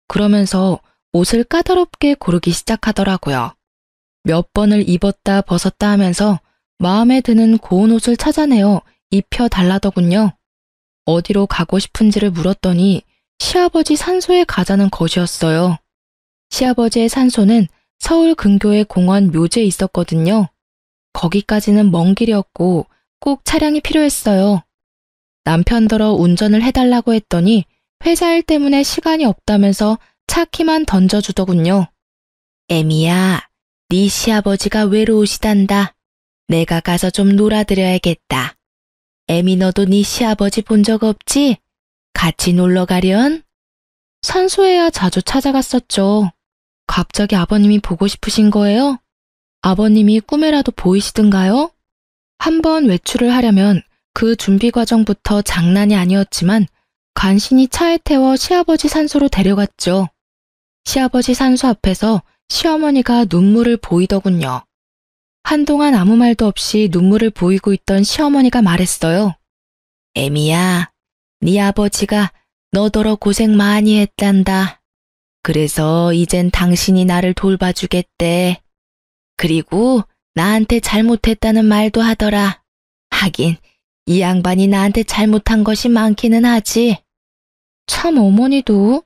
S1: 그러면서 옷을 까다롭게 고르기 시작하더라고요. 몇 번을 입었다 벗었다 하면서 마음에 드는 고운 옷을 찾아내어 입혀달라더군요. 어디로 가고 싶은지를 물었더니 시아버지 산소에 가자는 것이었어요. 시아버지의 산소는 서울 근교의 공원 묘지에 있었거든요. 거기까지는 먼 길이었고 꼭 차량이 필요했어요. 남편더러 운전을 해달라고 했더니 회사 일 때문에 시간이 없다면서 차 키만 던져주더군요. 애미야, 네 시아버지가 외로우시단다. 내가 가서 좀 놀아드려야겠다. 애미 너도 네 시아버지 본 적 없지? 같이 놀러 가련? 산소에야 자주 찾아갔었죠. 갑자기 아버님이 보고 싶으신 거예요? 아버님이 꿈에라도 보이시든가요? 한번 외출을 하려면 그 준비 과정부터 장난이 아니었지만 간신히 차에 태워 시아버지 산소로 데려갔죠. 시아버지 산소 앞에서 시어머니가 눈물을 보이더군요. 한동안 아무 말도 없이 눈물을 보이고 있던 시어머니가 말했어요. 애미야, 네 아버지가 너더러 고생 많이 했단다. 그래서 이젠 당신이 나를 돌봐주겠대. 그리고 나한테 잘못했다는 말도 하더라. 하긴 이 양반이 나한테 잘못한 것이 많기는 하지. 참 어머니도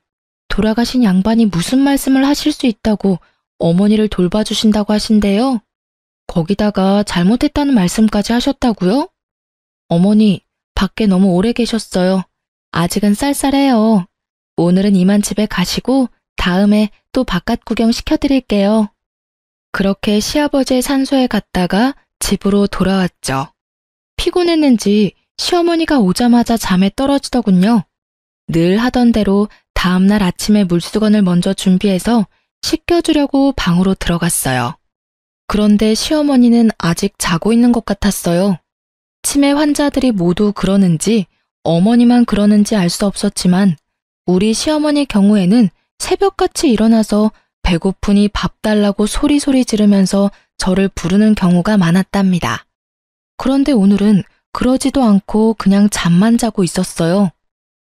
S1: 돌아가신 양반이 무슨 말씀을 하실 수 있다고 어머니를 돌봐주신다고 하신대요. 거기다가 잘못했다는 말씀까지 하셨다고요? 어머니, 밖에 너무 오래 계셨어요. 아직은 쌀쌀해요. 오늘은 이만 집에 가시고 다음에 또 바깥 구경 시켜드릴게요. 그렇게 시아버지의 산소에 갔다가 집으로 돌아왔죠. 피곤했는지 시어머니가 오자마자 잠에 떨어지더군요. 늘 하던 대로 다음날 아침에 물수건을 먼저 준비해서 씻겨주려고 방으로 들어갔어요. 그런데 시어머니는 아직 자고 있는 것 같았어요. 치매 환자들이 모두 그러는지 어머니만 그러는지 알 수 없었지만 우리 시어머니 경우에는 새벽같이 일어나서 배고프니 밥 달라고 소리소리 지르면서 저를 부르는 경우가 많았답니다. 그런데 오늘은 그러지도 않고 그냥 잠만 자고 있었어요.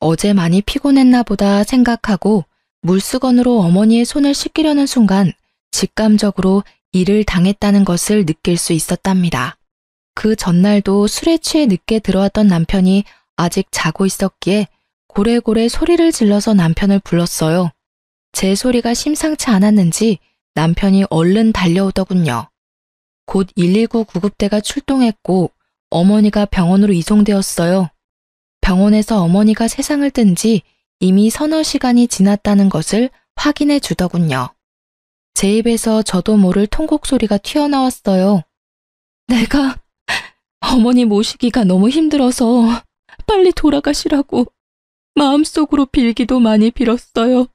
S1: 어제 많이 피곤했나 보다 생각하고 물수건으로 어머니의 손을 씻기려는 순간 직감적으로 일을 당했다는 것을 느낄 수 있었답니다. 그 전날도 술에 취해 늦게 들어왔던 남편이 아직 자고 있었기에 고래고래 소리를 질러서 남편을 불렀어요. 제 소리가 심상치 않았는지 남편이 얼른 달려오더군요. 곧 119 구급대가 출동했고 어머니가 병원으로 이송되었어요. 병원에서 어머니가 세상을 뜬 지 이미 서너 시간이 지났다는 것을 확인해 주더군요. 제 입에서 저도 모를 통곡 소리가 튀어나왔어요. 내가 어머니 모시기가 너무 힘들어서 빨리 돌아가시라고 마음속으로 빌기도 많이 빌었어요.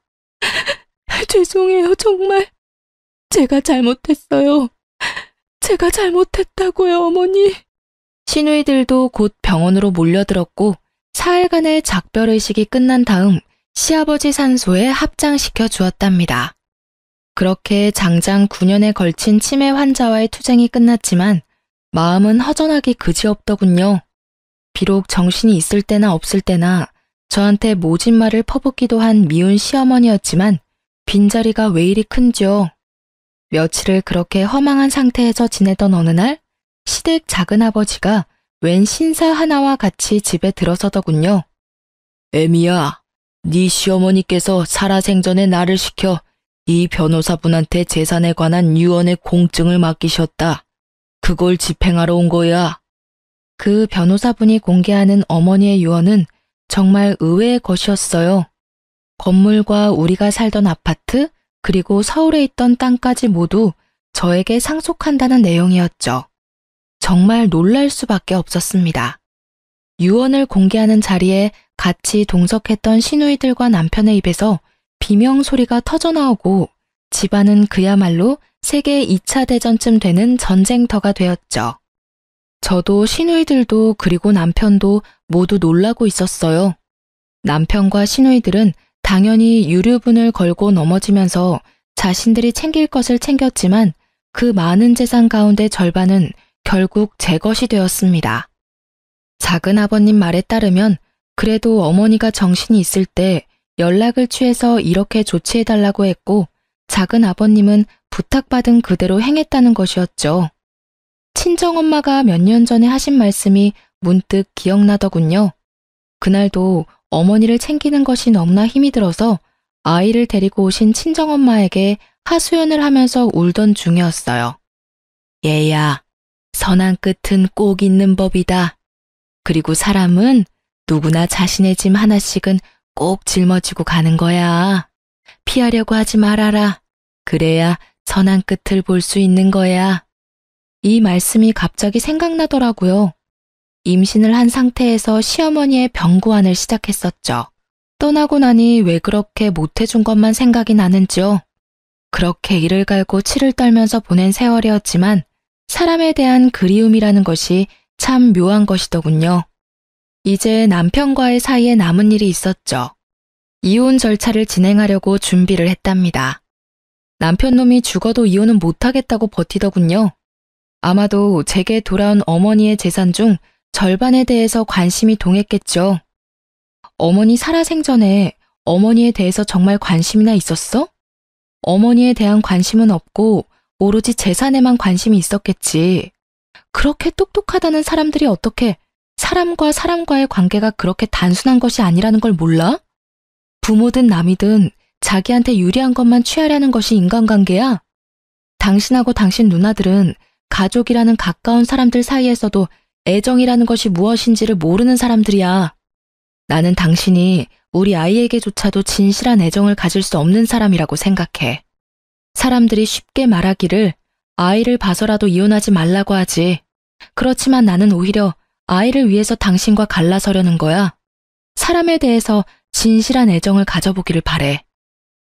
S1: 죄송해요, 정말. 제가 잘못했어요. 제가 잘못했다고요, 어머니. 시누이들도 곧 병원으로 몰려들었고 사흘간의 작별의식이 끝난 다음 시아버지 산소에 합장시켜 주었답니다. 그렇게 장장 9년에 걸친 치매 환자와의 투쟁이 끝났지만 마음은 허전하기 그지없더군요. 비록 정신이 있을 때나 없을 때나 저한테 모진 말을 퍼붓기도 한 미운 시어머니였지만 빈자리가 왜 이리 큰지요. 며칠을 그렇게 허망한 상태에서 지내던 어느 날 시댁 작은아버지가 웬 신사 하나와 같이 집에 들어서더군요. 애미야, 네 시어머니께서 살아생전에 나를 시켜 이 변호사분한테 재산에 관한 유언의 공증을 맡기셨다. 그걸 집행하러 온 거야. 그 변호사분이 공개하는 어머니의 유언은 정말 의외의 것이었어요. 건물과 우리가 살던 아파트, 그리고 서울에 있던 땅까지 모두 저에게 상속한다는 내용이었죠. 정말 놀랄 수밖에 없었습니다. 유언을 공개하는 자리에 같이 동석했던 시누이들과 남편의 입에서 비명 소리가 터져나오고 집안은 그야말로 세계 2차 대전쯤 되는 전쟁터가 되었죠. 저도 시누이들도 그리고 남편도 모두 놀라고 있었어요. 남편과 시누이들은 당연히 유류분을 걸고 넘어지면서 자신들이 챙길 것을 챙겼지만 그 많은 재산 가운데 절반은 결국 제 것이 되었습니다. 작은 아버님 말에 따르면 그래도 어머니가 정신이 있을 때 연락을 취해서 이렇게 조치해달라고 했고 작은 아버님은 부탁받은 그대로 행했다는 것이었죠. 친정엄마가 몇 년 전에 하신 말씀이 문득 기억나더군요. 그날도 어머니를 챙기는 것이 너무나 힘이 들어서 아이를 데리고 오신 친정엄마에게 하소연을 하면서 울던 중이었어요. 얘야, 선한 끝은 꼭 있는 법이다. 그리고 사람은 누구나 자신의 짐 하나씩은 꼭 짊어지고 가는 거야. 피하려고 하지 말아라. 그래야 선한 끝을 볼 수 있는 거야. 이 말씀이 갑자기 생각나더라고요. 임신을 한 상태에서 시어머니의 병고안을 시작했었죠. 떠나고 나니 왜 그렇게 못해준 것만 생각이 나는지요. 그렇게 이를 갈고 치를 떨면서 보낸 세월이었지만 사람에 대한 그리움이라는 것이 참 묘한 것이더군요. 이제 남편과의 사이에 남은 일이 있었죠. 이혼 절차를 진행하려고 준비를 했답니다. 남편 놈이 죽어도 이혼은 못하겠다고 버티더군요. 아마도 제게 돌아온 어머니의 재산 중 절반에 대해서 관심이 동했겠죠. 어머니 살아생전에 어머니에 대해서 정말 관심이나 있었어? 어머니에 대한 관심은 없고 오로지 재산에만 관심이 있었겠지. 그렇게 똑똑하다는 사람들이 어떻게 사람과 사람과의 관계가 그렇게 단순한 것이 아니라는 걸 몰라? 부모든 남이든 자기한테 유리한 것만 취하려는 것이 인간관계야? 당신하고 당신 누나들은 가족이라는 가까운 사람들 사이에서도 애정이라는 것이 무엇인지를 모르는 사람들이야. 나는 당신이 우리 아이에게조차도 진실한 애정을 가질 수 없는 사람이라고 생각해. 사람들이 쉽게 말하기를 아이를 봐서라도 이혼하지 말라고 하지. 그렇지만 나는 오히려 아이를 위해서 당신과 갈라서려는 거야. 사람에 대해서 진실한 애정을 가져보기를 바래.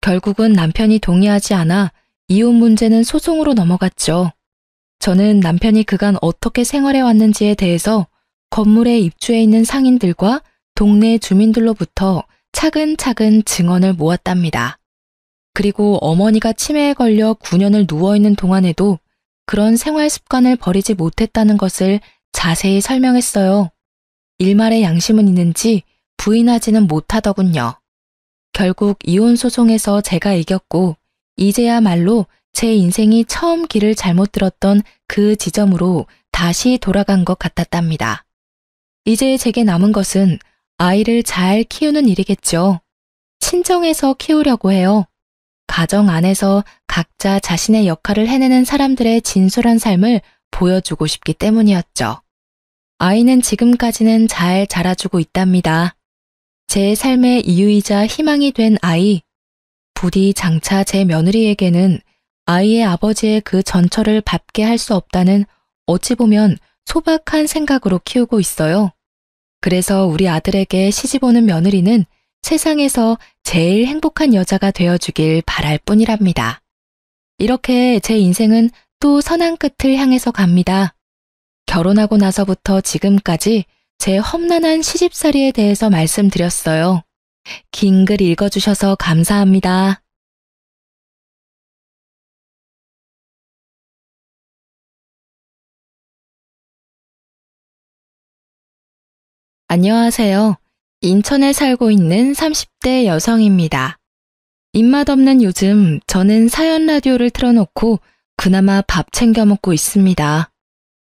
S1: 결국은 남편이 동의하지 않아 이혼 문제는 소송으로 넘어갔죠. 저는 남편이 그간 어떻게 생활해왔는지에 대해서 건물에 입주해 있는 상인들과 동네 주민들로부터 차근차근 증언을 모았답니다. 그리고 어머니가 치매에 걸려 9년을 누워있는 동안에도 그런 생활 습관을 버리지 못했다는 것을 자세히 설명했어요. 일말의 양심은 있는지 부인하지는 못하더군요. 결국 이혼 소송에서 제가 이겼고 이제야말로 제 인생이 처음 길을 잘못 들었던 그 지점으로 다시 돌아간 것 같았답니다. 이제 제게 남은 것은 아이를 잘 키우는 일이겠죠. 친정에서 키우려고 해요. 가정 안에서 각자 자신의 역할을 해내는 사람들의 진솔한 삶을 보여주고 싶기 때문이었죠. 아이는 지금까지는 잘 자라주고 있답니다. 제 삶의 이유이자 희망이 된 아이, 부디 장차 제 며느리에게는 아이의 아버지의 그 전처를 밟게 할 수 없다는 어찌 보면 소박한 생각으로 키우고 있어요. 그래서 우리 아들에게 시집 오는 며느리는 세상에서 제일 행복한 여자가 되어주길 바랄 뿐이랍니다. 이렇게 제 인생은 또 선한 끝을 향해서 갑니다. 결혼하고 나서부터 지금까지 제 험난한 시집살이에 대해서 말씀드렸어요. 긴 글 읽어주셔서 감사합니다. 안녕하세요. 인천에 살고 있는 30대 여성입니다. 입맛 없는 요즘 저는 사연 라디오를 틀어놓고 그나마 밥 챙겨 먹고 있습니다.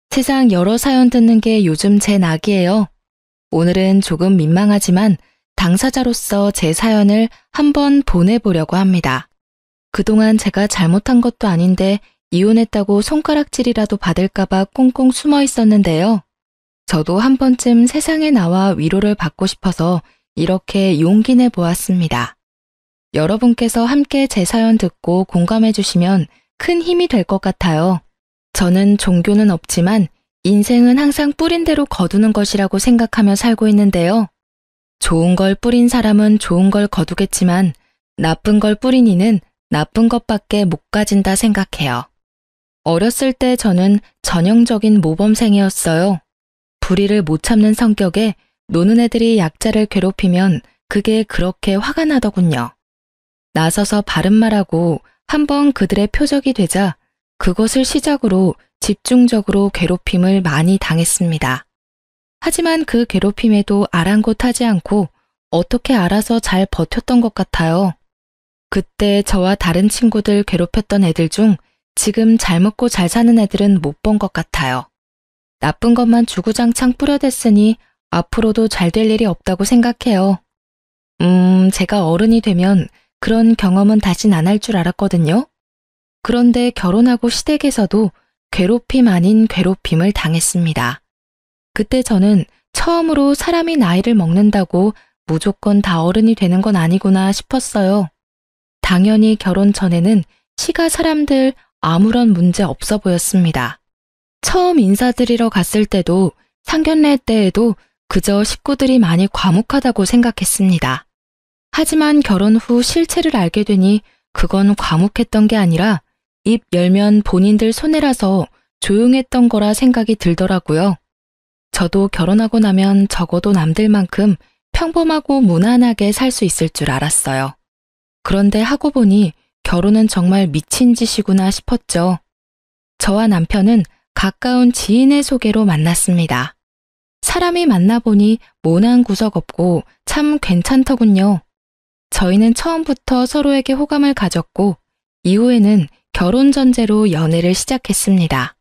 S1: 세상 여러 사연 듣는 게 요즘 제 낙이에요. 오늘은 조금 민망하지만 당사자로서 제 사연을 한번 보내보려고 합니다. 그동안 제가 잘못한 것도 아닌데 이혼했다고 손가락질이라도 받을까봐 꽁꽁 숨어 있었는데요. 저도 한 번쯤 세상에 나와 위로를 받고 싶어서 이렇게 용기 내 보았습니다. 여러분께서 함께 제 사연 듣고 공감해 주시면 큰 힘이 될 것 같아요. 저는 종교는 없지만 인생은 항상 뿌린 대로 거두는 것이라고 생각하며 살고 있는데요. 좋은 걸 뿌린 사람은 좋은 걸 거두겠지만 나쁜 걸 뿌린 이는 나쁜 것밖에 못 가진다 생각해요. 어렸을 때 저는 전형적인 모범생이었어요. 불의를 못 참는 성격에 노는 애들이 약자를 괴롭히면 그게 그렇게 화가 나더군요. 나서서 바른 말하고 한번 그들의 표적이 되자 그것을 시작으로 집중적으로 괴롭힘을 많이 당했습니다. 하지만 그 괴롭힘에도 아랑곳하지 않고 어떻게 알아서 잘 버텼던 것 같아요. 그때 저와 다른 친구들 괴롭혔던 애들 중 지금 잘 먹고 잘 사는 애들은 못 본 것 같아요. 나쁜 것만 주구장창 뿌려댔으니 앞으로도 잘 될 일이 없다고 생각해요. 제가 어른이 되면 그런 경험은 다신 안 할 줄 알았거든요. 그런데 결혼하고 시댁에서도 괴롭힘 아닌 괴롭힘을 당했습니다. 그때 저는 처음으로 사람이 나이를 먹는다고 무조건 다 어른이 되는 건 아니구나 싶었어요. 당연히 결혼 전에는 시가 사람들 아무런 문제 없어 보였습니다. 처음 인사드리러 갔을 때도 상견례 때에도 그저 식구들이 많이 과묵하다고 생각했습니다. 하지만 결혼 후 실체를 알게 되니 그건 과묵했던 게 아니라 입 열면 본인들 손해라서 조용했던 거라 생각이 들더라고요. 저도 결혼하고 나면 적어도 남들만큼 평범하고 무난하게 살 수 있을 줄 알았어요. 그런데 하고 보니 결혼은 정말 미친 짓이구나 싶었죠. 저와 남편은 가까운 지인의 소개로 만났습니다. 사람이 만나보니 모난 구석 없고 참 괜찮더군요. 저희는 처음부터 서로에게 호감을 가졌고 이후에는 결혼 전제로 연애를 시작했습니다.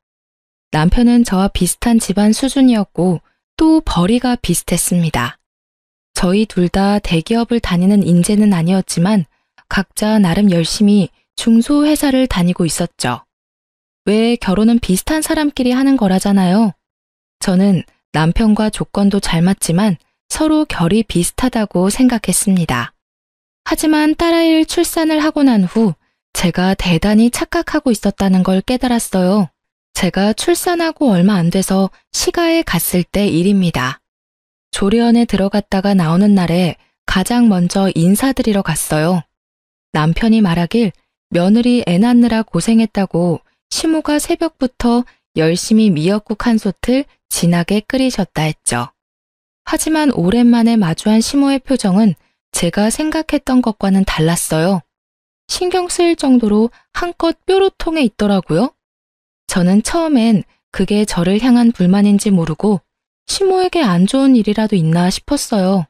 S1: 남편은 저와 비슷한 집안 수준이었고 또 벌이가 비슷했습니다. 저희 둘 다 대기업을 다니는 인재는 아니었지만 각자 나름 열심히 중소회사를 다니고 있었죠. 왜 결혼은 비슷한 사람끼리 하는 거라잖아요. 저는 남편과 조건도 잘 맞지만 서로 결이 비슷하다고 생각했습니다. 하지만 딸아이를 출산을 하고 난 후 제가 대단히 착각하고 있었다는 걸 깨달았어요. 제가 출산하고 얼마 안 돼서 시가에 갔을 때 일입니다. 조리원에 들어갔다가 나오는 날에 가장 먼저 인사드리러 갔어요. 남편이 말하길 며느리 애 낳느라 고생했다고 시모가 새벽부터 열심히 미역국 한 솥을 진하게 끓이셨다 했죠. 하지만 오랜만에 마주한 시모의 표정은 제가 생각했던 것과는 달랐어요. 신경 쓰일 정도로 한껏 뾰루통해 있더라고요. 저는 처음엔 그게 저를 향한 불만인지 모르고 시모에게 안 좋은 일이라도 있나 싶었어요.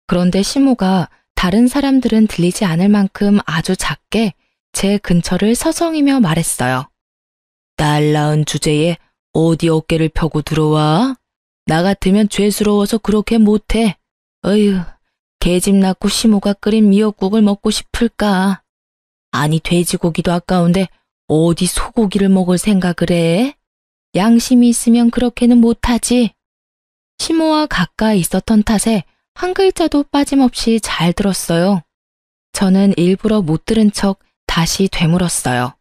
S1: 그런데 시모가 다른 사람들은 들리지 않을 만큼 아주 작게 제 근처를 서성이며 말했어요. 딸 낳은 주제에 어디 어깨를 펴고 들어와? 나 같으면 죄스러워서 그렇게 못해. 어휴, 개집 낳고 시모가 끓인 미역국을 먹고 싶을까? 아니 돼지고기도 아까운데 어디 소고기를 먹을 생각을 해? 양심이 있으면 그렇게는 못하지. 시모와 가까이 있었던 탓에 한 글자도 빠짐없이 잘 들었어요. 저는 일부러 못 들은 척 다시 되물었어요.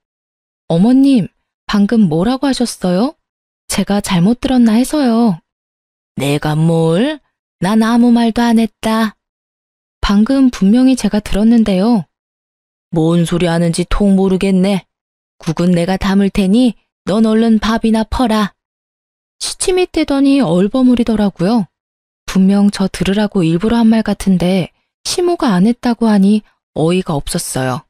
S1: 어머님, 방금 뭐라고 하셨어요? 제가 잘못 들었나 해서요. 내가 뭘? 난 아무 말도 안 했다. 방금 분명히 제가 들었는데요. 뭔 소리 하는지 통 모르겠네. 국은 내가 담을 테니 넌 얼른 밥이나 퍼라. 시침이 떼더니 얼버무리더라고요. 분명 저 들으라고 일부러 한 말 같은데 시모가 안 했다고 하니 어이가 없었어요.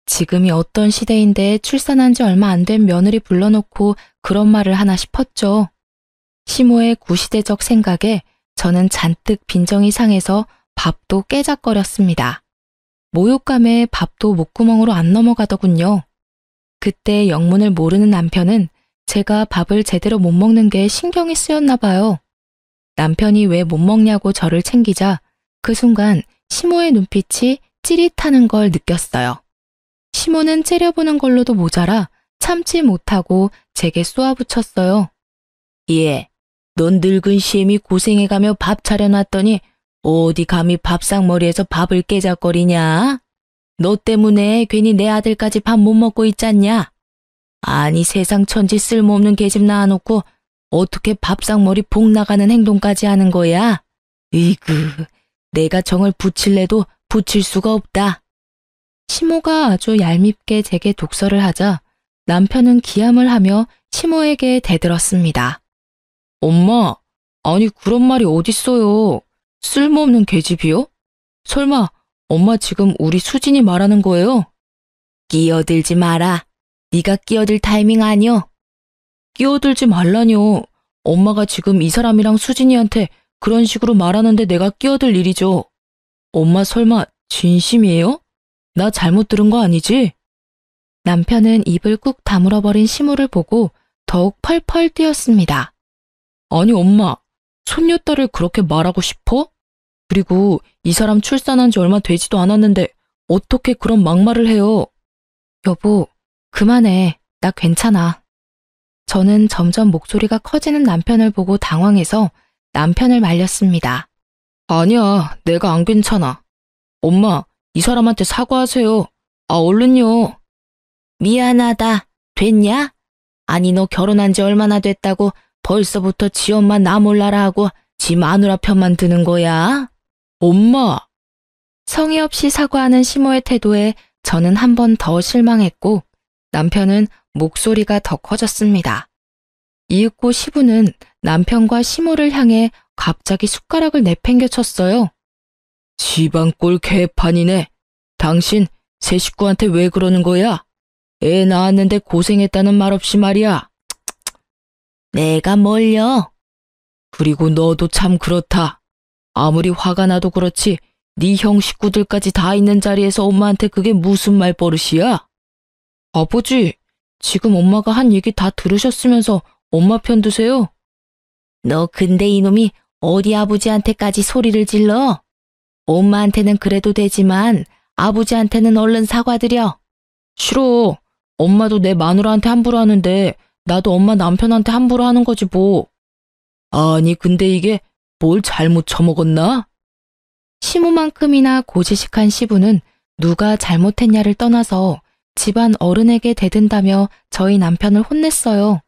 S1: 지금이 어떤 시대인데 출산한 지 얼마 안 된 며느리 불러놓고 그런 말을 하나 싶었죠. 시모의 구시대적 생각에 저는 잔뜩 빈정이 상해서 밥도 깨작거렸습니다. 모욕감에 밥도 목구멍으로 안 넘어가더군요. 그때 영문을 모르는 남편은 제가 밥을 제대로 못 먹는 게 신경이 쓰였나 봐요. 남편이 왜 못 먹냐고 저를 챙기자 그 순간 시모의 눈빛이 찌릿하는 걸 느꼈어요. 시모는 째려보는 걸로도 모자라 참지 못하고 제게 쏘아붙였어요. 예, 넌 늙은 시엠이 고생해가며 밥 차려놨더니 어디 감히 밥상머리에서 밥을 깨작거리냐?
S2: 너 때문에 괜히 내 아들까지 밥 못 먹고 있잖냐? 아니 세상 천지 쓸모없는 계집 낳아놓고 어떻게 밥상머리 복 나가는 행동까지 하는 거야? 으이그, 내가 정을 붙일래도 붙일 수가 없다.
S1: 시모가 아주 얄밉게 제게 독설을 하자 남편은 기함을 하며 시모에게 대들었습니다. 엄마, 아니 그런 말이 어딨어요. 쓸모없는 계집이요? 설마 엄마 지금 우리 수진이 말하는 거예요?
S2: 끼어들지 마라. 네가 끼어들 타이밍 아니여.
S1: 끼어들지 말라뇨. 엄마가 지금 이 사람이랑 수진이한테 그런 식으로 말하는데 내가 끼어들 일이죠. 엄마 설마 진심이에요? 나 잘못 들은 거 아니지? 남편은 입을 꾹 다물어버린 시모를 보고 더욱 펄펄 뛰었습니다. 아니 엄마, 손녀딸을 그렇게 말하고 싶어? 그리고 이 사람 출산한 지 얼마 되지도 않았는데 어떻게 그런 막말을 해요? 여보, 그만해. 나 괜찮아. 저는 점점 목소리가 커지는 남편을 보고 당황해서 남편을 말렸습니다. 아니야, 내가 안 괜찮아. 엄마, 이 사람한테 사과하세요. 아, 얼른요.
S2: 미안하다. 됐냐? 아니 너 결혼한 지 얼마나 됐다고 벌써부터 지 엄마 나 몰라라 하고 지 마누라 편만 드는 거야?
S1: 엄마! 성의 없이 사과하는 시모의 태도에 저는 한 번 더 실망했고 남편은 목소리가 더 커졌습니다. 이윽고 시부는 남편과 시모를 향해 갑자기 숟가락을 내팽겨 쳤어요. 집안 꼴 개판이네. 당신 새 식구한테 왜 그러는 거야? 애 낳았는데 고생했다는 말 없이 말이야.
S2: 내가 뭘요?
S1: 그리고 너도 참 그렇다. 아무리 화가 나도 그렇지 네 형 식구들까지 다 있는 자리에서 엄마한테 그게 무슨 말버릇이야? 아버지, 지금 엄마가 한 얘기 다 들으셨으면서 엄마 편 드세요?
S2: 너 근데 이놈이 어디 아버지한테까지 소리를 질러? 엄마한테는 그래도 되지만 아버지한테는 얼른 사과드려.
S1: 싫어. 엄마도 내 마누라한테 함부로 하는데 나도 엄마 남편한테 함부로 하는 거지 뭐. 아니 근데 이게 뭘 잘못 처먹었나? 시모만큼이나 고지식한 시부는 누가 잘못했냐를 떠나서 집안 어른에게 대든다며 저희 남편을 혼냈어요.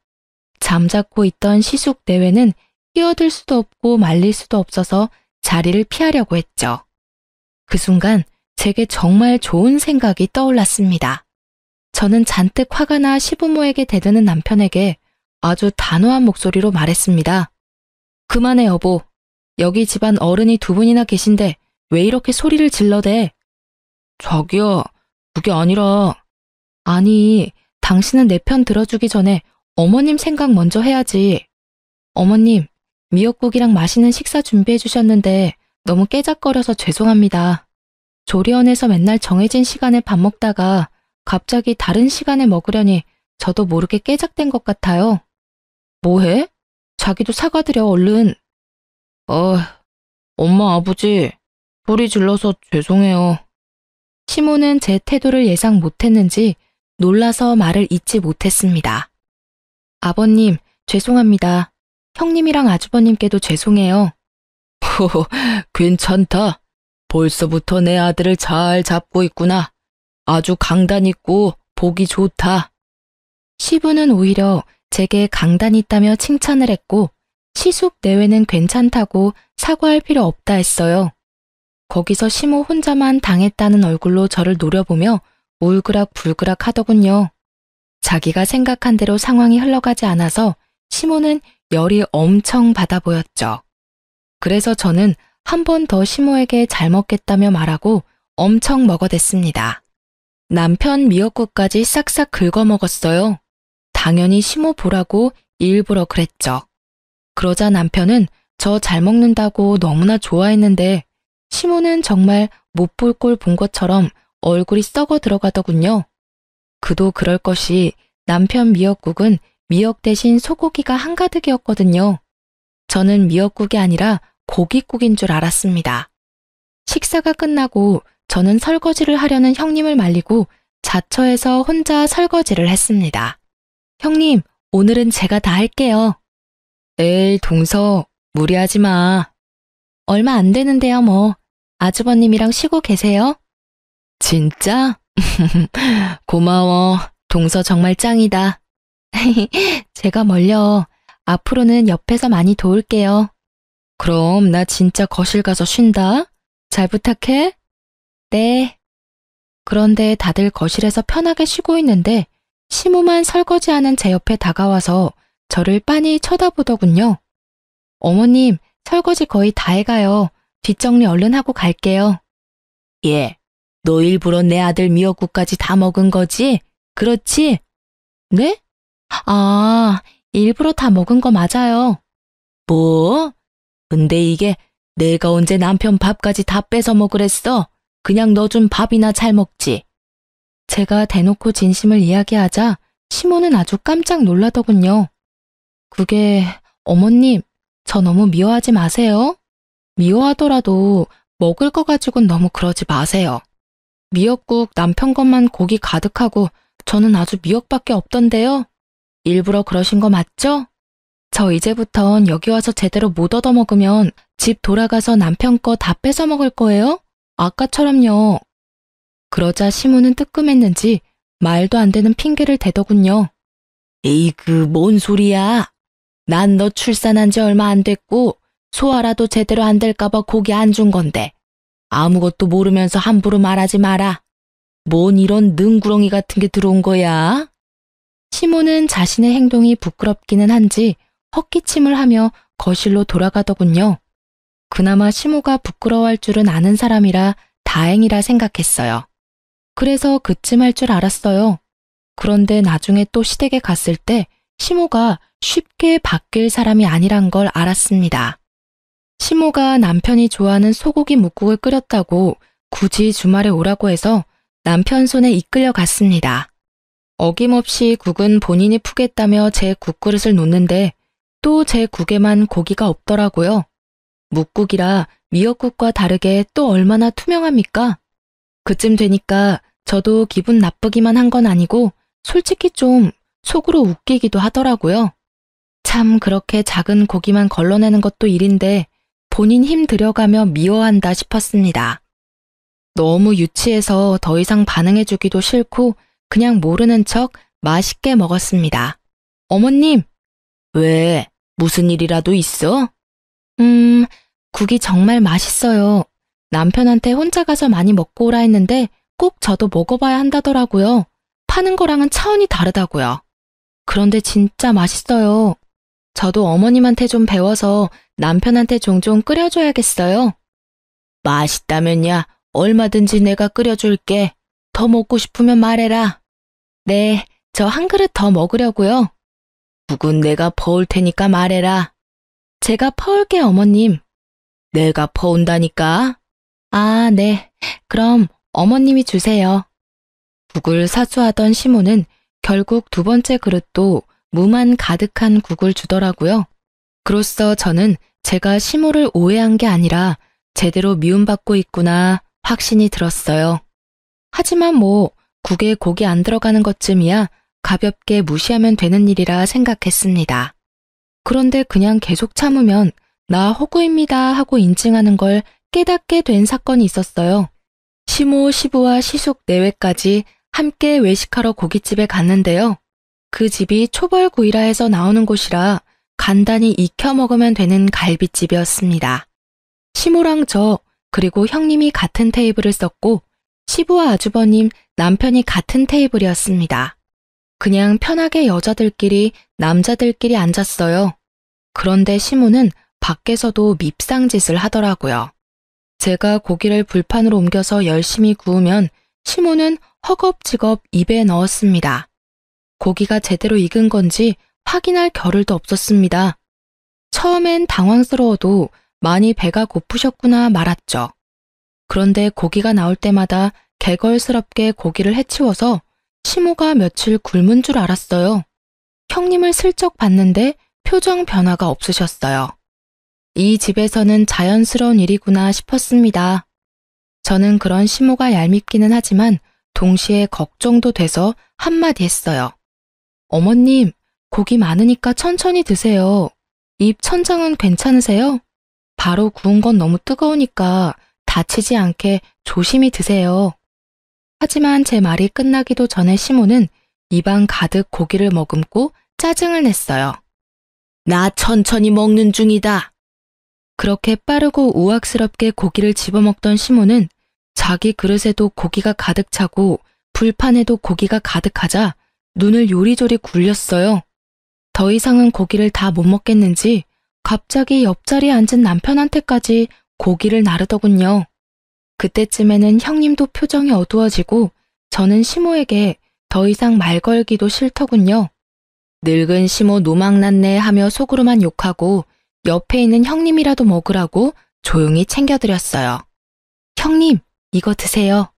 S1: 잠자코 있던 시숙 내외는 끼어들 수도 없고 말릴 수도 없어서 자리를 피하려고 했죠. 그 순간 제게 정말 좋은 생각이 떠올랐습니다. 저는 잔뜩 화가 나 시부모에게 대드는 남편에게 아주 단호한 목소리로 말했습니다. 그만해 여보. 여기 집안 어른이 두 분이나 계신데 왜 이렇게 소리를 질러대? 자기야, 그게 아니라. 아니, 당신은 내 편 들어주기 전에 어머님 생각 먼저 해야지. 어머님, 미역국이랑 맛있는 식사 준비해 주셨는데 너무 깨작거려서 죄송합니다. 조리원에서 맨날 정해진 시간에 밥 먹다가 갑자기 다른 시간에 먹으려니 저도 모르게 깨작된 것 같아요. 뭐해? 자기도 사과드려 얼른. 엄마 아버지 소리 질러서 죄송해요. 시모는 제 태도를 예상 못했는지 놀라서 말을 잇지 못했습니다. 아버님 죄송합니다. 형님이랑 아주버님께도 죄송해요. 호호, 괜찮다. 벌써부터 내 아들을 잘 잡고 있구나. 아주 강단 있고 보기 좋다. 시부는 오히려 제게 강단 있다며 칭찬을 했고 시숙 내외는 괜찮다고 사과할 필요 없다 했어요. 거기서 시모 혼자만 당했다는 얼굴로 저를 노려보며 울그락불그락 하더군요. 자기가 생각한 대로 상황이 흘러가지 않아서 시모는 열이 엄청 받아 보였죠. 그래서 저는 한 번 더 시모에게 잘 먹겠다며 말하고 엄청 먹어댔습니다. 남편 미역국까지 싹싹 긁어 먹었어요. 당연히 시모 보라고 일부러 그랬죠. 그러자 남편은 저 잘 먹는다고 너무나 좋아했는데 시모는 정말 못 볼 꼴 본 것처럼 얼굴이 썩어 들어가더군요. 그도 그럴 것이 남편 미역국은 미역 대신 소고기가 한가득이었거든요. 저는 미역국이 아니라 고깃국인 줄 알았습니다. 식사가 끝나고 저는 설거지를 하려는 형님을 말리고 자처해서 혼자 설거지를 했습니다. 형님, 오늘은 제가 다 할게요. 에이, 동서, 무리하지 마. 얼마 안 되는데요, 뭐. 아주버님이랑 쉬고 계세요? 진짜? 고마워. 동서 정말 짱이다. 제가 멀려. 앞으로는 옆에서 많이 도울게요. 그럼 나 진짜 거실 가서 쉰다. 잘 부탁해. 네. 그런데 다들 거실에서 편하게 쉬고 있는데 시모만 설거지하는 제 옆에 다가와서 저를 빤히 쳐다보더군요. 어머님, 설거지 거의 다 해가요. 뒷정리 얼른 하고 갈게요. 예, 너 일부러 내 아들 미역국까지 다 먹은 거지? 그렇지? 네? 아, 일부러 다 먹은 거 맞아요. 뭐? 근데 이게 내가 언제 남편 밥까지 다 뺏어 먹으랬어? 그냥 너 준 밥이나 잘 먹지. 제가 대놓고 진심을 이야기하자 시모는 아주 깜짝 놀라더군요. 그게 어머님, 저 너무 미워하지 마세요. 미워하더라도 먹을 거 가지고는 너무 그러지 마세요. 미역국 남편 것만 고기 가득하고 저는 아주 미역밖에 없던데요. 일부러 그러신 거 맞죠? 저 이제부턴 여기 와서 제대로 못 얻어먹으면 집 돌아가서 남편 거 다 뺏어 먹을 거예요? 아까처럼요. 그러자 시모는 뜨끔했는지 말도 안 되는 핑계를 대더군요. 에이그, 뭔 소리야. 난 너 출산한 지 얼마 안 됐고 소화라도 제대로 안 될까봐 고기 안 준 건데 아무것도 모르면서 함부로 말하지 마라. 뭔 이런 능구렁이 같은 게 들어온 거야? 시모는 자신의 행동이 부끄럽기는 한지 헛기침을 하며 거실로 돌아가더군요. 그나마 시모가 부끄러워할 줄은 아는 사람이라 다행이라 생각했어요. 그래서 그쯤 할 줄 알았어요. 그런데 나중에 또 시댁에 갔을 때 시모가 쉽게 바뀔 사람이 아니란 걸 알았습니다. 시모가 남편이 좋아하는 소고기 묵국을 끓였다고 굳이 주말에 오라고 해서 남편 손에 이끌려 갔습니다. 어김없이 국은 본인이 푸겠다며 제 국그릇을 놓는데 또 제 국에만 고기가 없더라고요. 묵국이라 미역국과 다르게 또 얼마나 투명합니까? 그쯤 되니까 저도 기분 나쁘기만 한 건 아니고 솔직히 좀 속으로 웃기기도 하더라고요. 참 그렇게 작은 고기만 걸러내는 것도 일인데 본인 힘 들여가며 미워한다 싶었습니다. 너무 유치해서 더 이상 반응해주기도 싫고 그냥 모르는 척 맛있게 먹었습니다. 어머님! 왜? 무슨 일이라도 있어? 국이 정말 맛있어요. 남편한테 혼자 가서 많이 먹고 오라 했는데 꼭 저도 먹어봐야 한다더라고요. 파는 거랑은 차원이 다르다고요. 그런데 진짜 맛있어요. 저도 어머님한테 좀 배워서 남편한테 종종 끓여줘야겠어요. 맛있다면야 얼마든지 내가 끓여줄게. 더 먹고 싶으면 말해라. 네, 저 한 그릇 더 먹으려고요. 국은 내가 퍼올 테니까 말해라. 제가 퍼올게 어머님. 내가 퍼온다니까? 아, 네. 그럼 어머님이 주세요. 국을 사수하던 시모는 결국 두 번째 그릇도 무만 가득한 국을 주더라고요. 그로써 저는 제가 시모를 오해한 게 아니라 제대로 미움받고 있구나 확신이 들었어요. 하지만 뭐 국에 고기 안 들어가는 것쯤이야 가볍게 무시하면 되는 일이라 생각했습니다. 그런데 그냥 계속 참으면 나 허구입니다 하고 인증하는 걸 깨닫게 된 사건이 있었어요. 시모, 시부와 시숙 내외까지 함께 외식하러 고깃집에 갔는데요. 그 집이 초벌구이라 해서 나오는 곳이라 간단히 익혀 먹으면 되는 갈비집이었습니다. 시모랑 저 그리고 형님이 같은 테이블을 썼고 시부와 아주버님, 남편이 같은 테이블이었습니다. 그냥 편하게 여자들끼리 남자들끼리 앉았어요. 그런데 시모는 밖에서도 밉상짓을 하더라고요. 제가 고기를 불판으로 옮겨서 열심히 구우면 시모는 허겁지겁 입에 넣었습니다. 고기가 제대로 익은 건지 확인할 겨를도 없었습니다. 처음엔 당황스러워도 많이 배가 고프셨구나 말았죠. 그런데 고기가 나올 때마다 개걸스럽게 고기를 해치워서 시모가 며칠 굶은 줄 알았어요. 형님을 슬쩍 봤는데 표정 변화가 없으셨어요. 이 집에서는 자연스러운 일이구나 싶었습니다. 저는 그런 시모가 얄밉기는 하지만 동시에 걱정도 돼서 한마디 했어요. 어머님, 고기 많으니까 천천히 드세요. 입 천장은 괜찮으세요? 바로 구운 건 너무 뜨거우니까 다치지 않게 조심히 드세요. 하지만 제 말이 끝나기도 전에 시모는 입안 가득 고기를 머금고 짜증을 냈어요.
S2: 나 천천히 먹는 중이다.
S1: 그렇게 빠르고 우악스럽게 고기를 집어먹던 시모는 자기 그릇에도 고기가 가득 차고 불판에도 고기가 가득하자 눈을 요리조리 굴렸어요. 더 이상은 고기를 다 못 먹겠는지 갑자기 옆자리에 앉은 남편한테까지 고기를 나르더군요. 그때쯤에는 형님도 표정이 어두워지고 저는 시모에게 더 이상 말 걸기도 싫더군요. 늙은 시모 노망났네 하며 속으로만 욕하고 옆에 있는 형님이라도 먹으라고 조용히 챙겨드렸어요. 형님, 이거 드세요.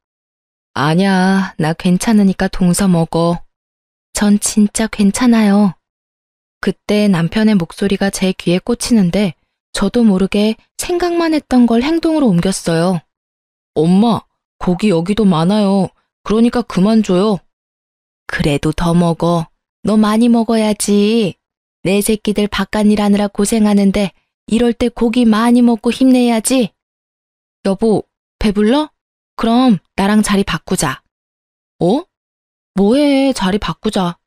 S1: 아니야, 나 괜찮으니까 동서 먹어. 전 진짜 괜찮아요. 그때 남편의 목소리가 제 귀에 꽂히는데 저도 모르게 생각만 했던 걸 행동으로 옮겼어요. 엄마, 고기 여기도 많아요. 그러니까 그만 줘요.
S2: 그래도 더 먹어. 너 많이 먹어야지. 내 새끼들 바깥일 하느라 고생하는데 이럴 때 고기 많이 먹고 힘내야지.
S1: 여보, 배불러? 그럼 나랑 자리 바꾸자. 어? 뭐해, 자리 바꾸자.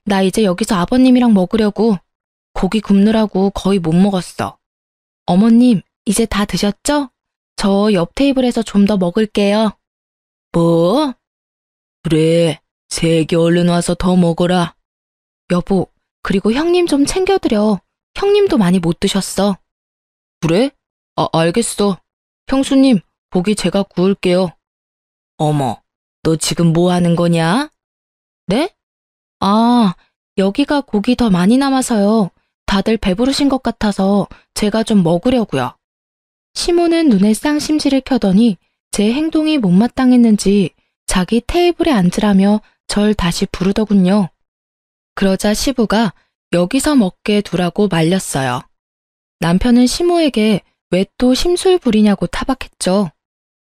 S1: 나 이제 여기서 아버님이랑 먹으려고. 고기 굽느라고 거의 못 먹었어. 어머님, 이제 다 드셨죠? 저 옆 테이블에서 좀 더 먹을게요.
S2: 뭐? 그래, 세게 얼른 와서 더 먹어라.
S1: 여보, 그리고 형님 좀 챙겨드려. 형님도 많이 못 드셨어. 그래? 알겠어. 형수님, 고기 제가 구울게요.
S2: 어머, 너 지금 뭐 하는 거냐?
S1: 네? 아, 여기가 고기 더 많이 남아서요. 다들 배부르신 것 같아서 제가 좀 먹으려고요. 시모는 눈에 쌍심지를 켜더니 제 행동이 못마땅했는지 자기 테이블에 앉으라며 절 다시 부르더군요. 그러자 시부가 여기서 먹게 두라고 말렸어요. 남편은 시모에게 왜 또 심술 부리냐고 타박했죠.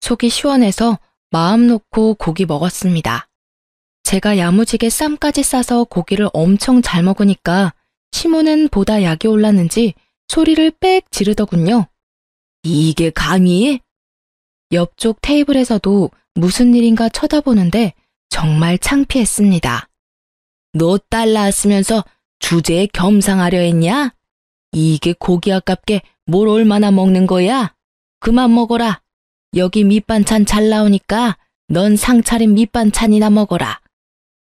S1: 속이 시원해서 마음 놓고 고기 먹었습니다. 제가 야무지게 쌈까지 싸서 고기를 엄청 잘 먹으니까 시모는 보다 약이 올랐는지 소리를 빽 지르더군요.
S2: 이게 감히?
S1: 옆쪽 테이블에서도 무슨 일인가 쳐다보는데 정말 창피했습니다.
S2: 너 딸 낳았으면서 주제에 겸상하려 했냐? 이게 고기 아깝게 뭘 얼마나 먹는 거야? 그만 먹어라. 여기 밑반찬 잘 나오니까 넌 상차린 밑반찬이나 먹어라.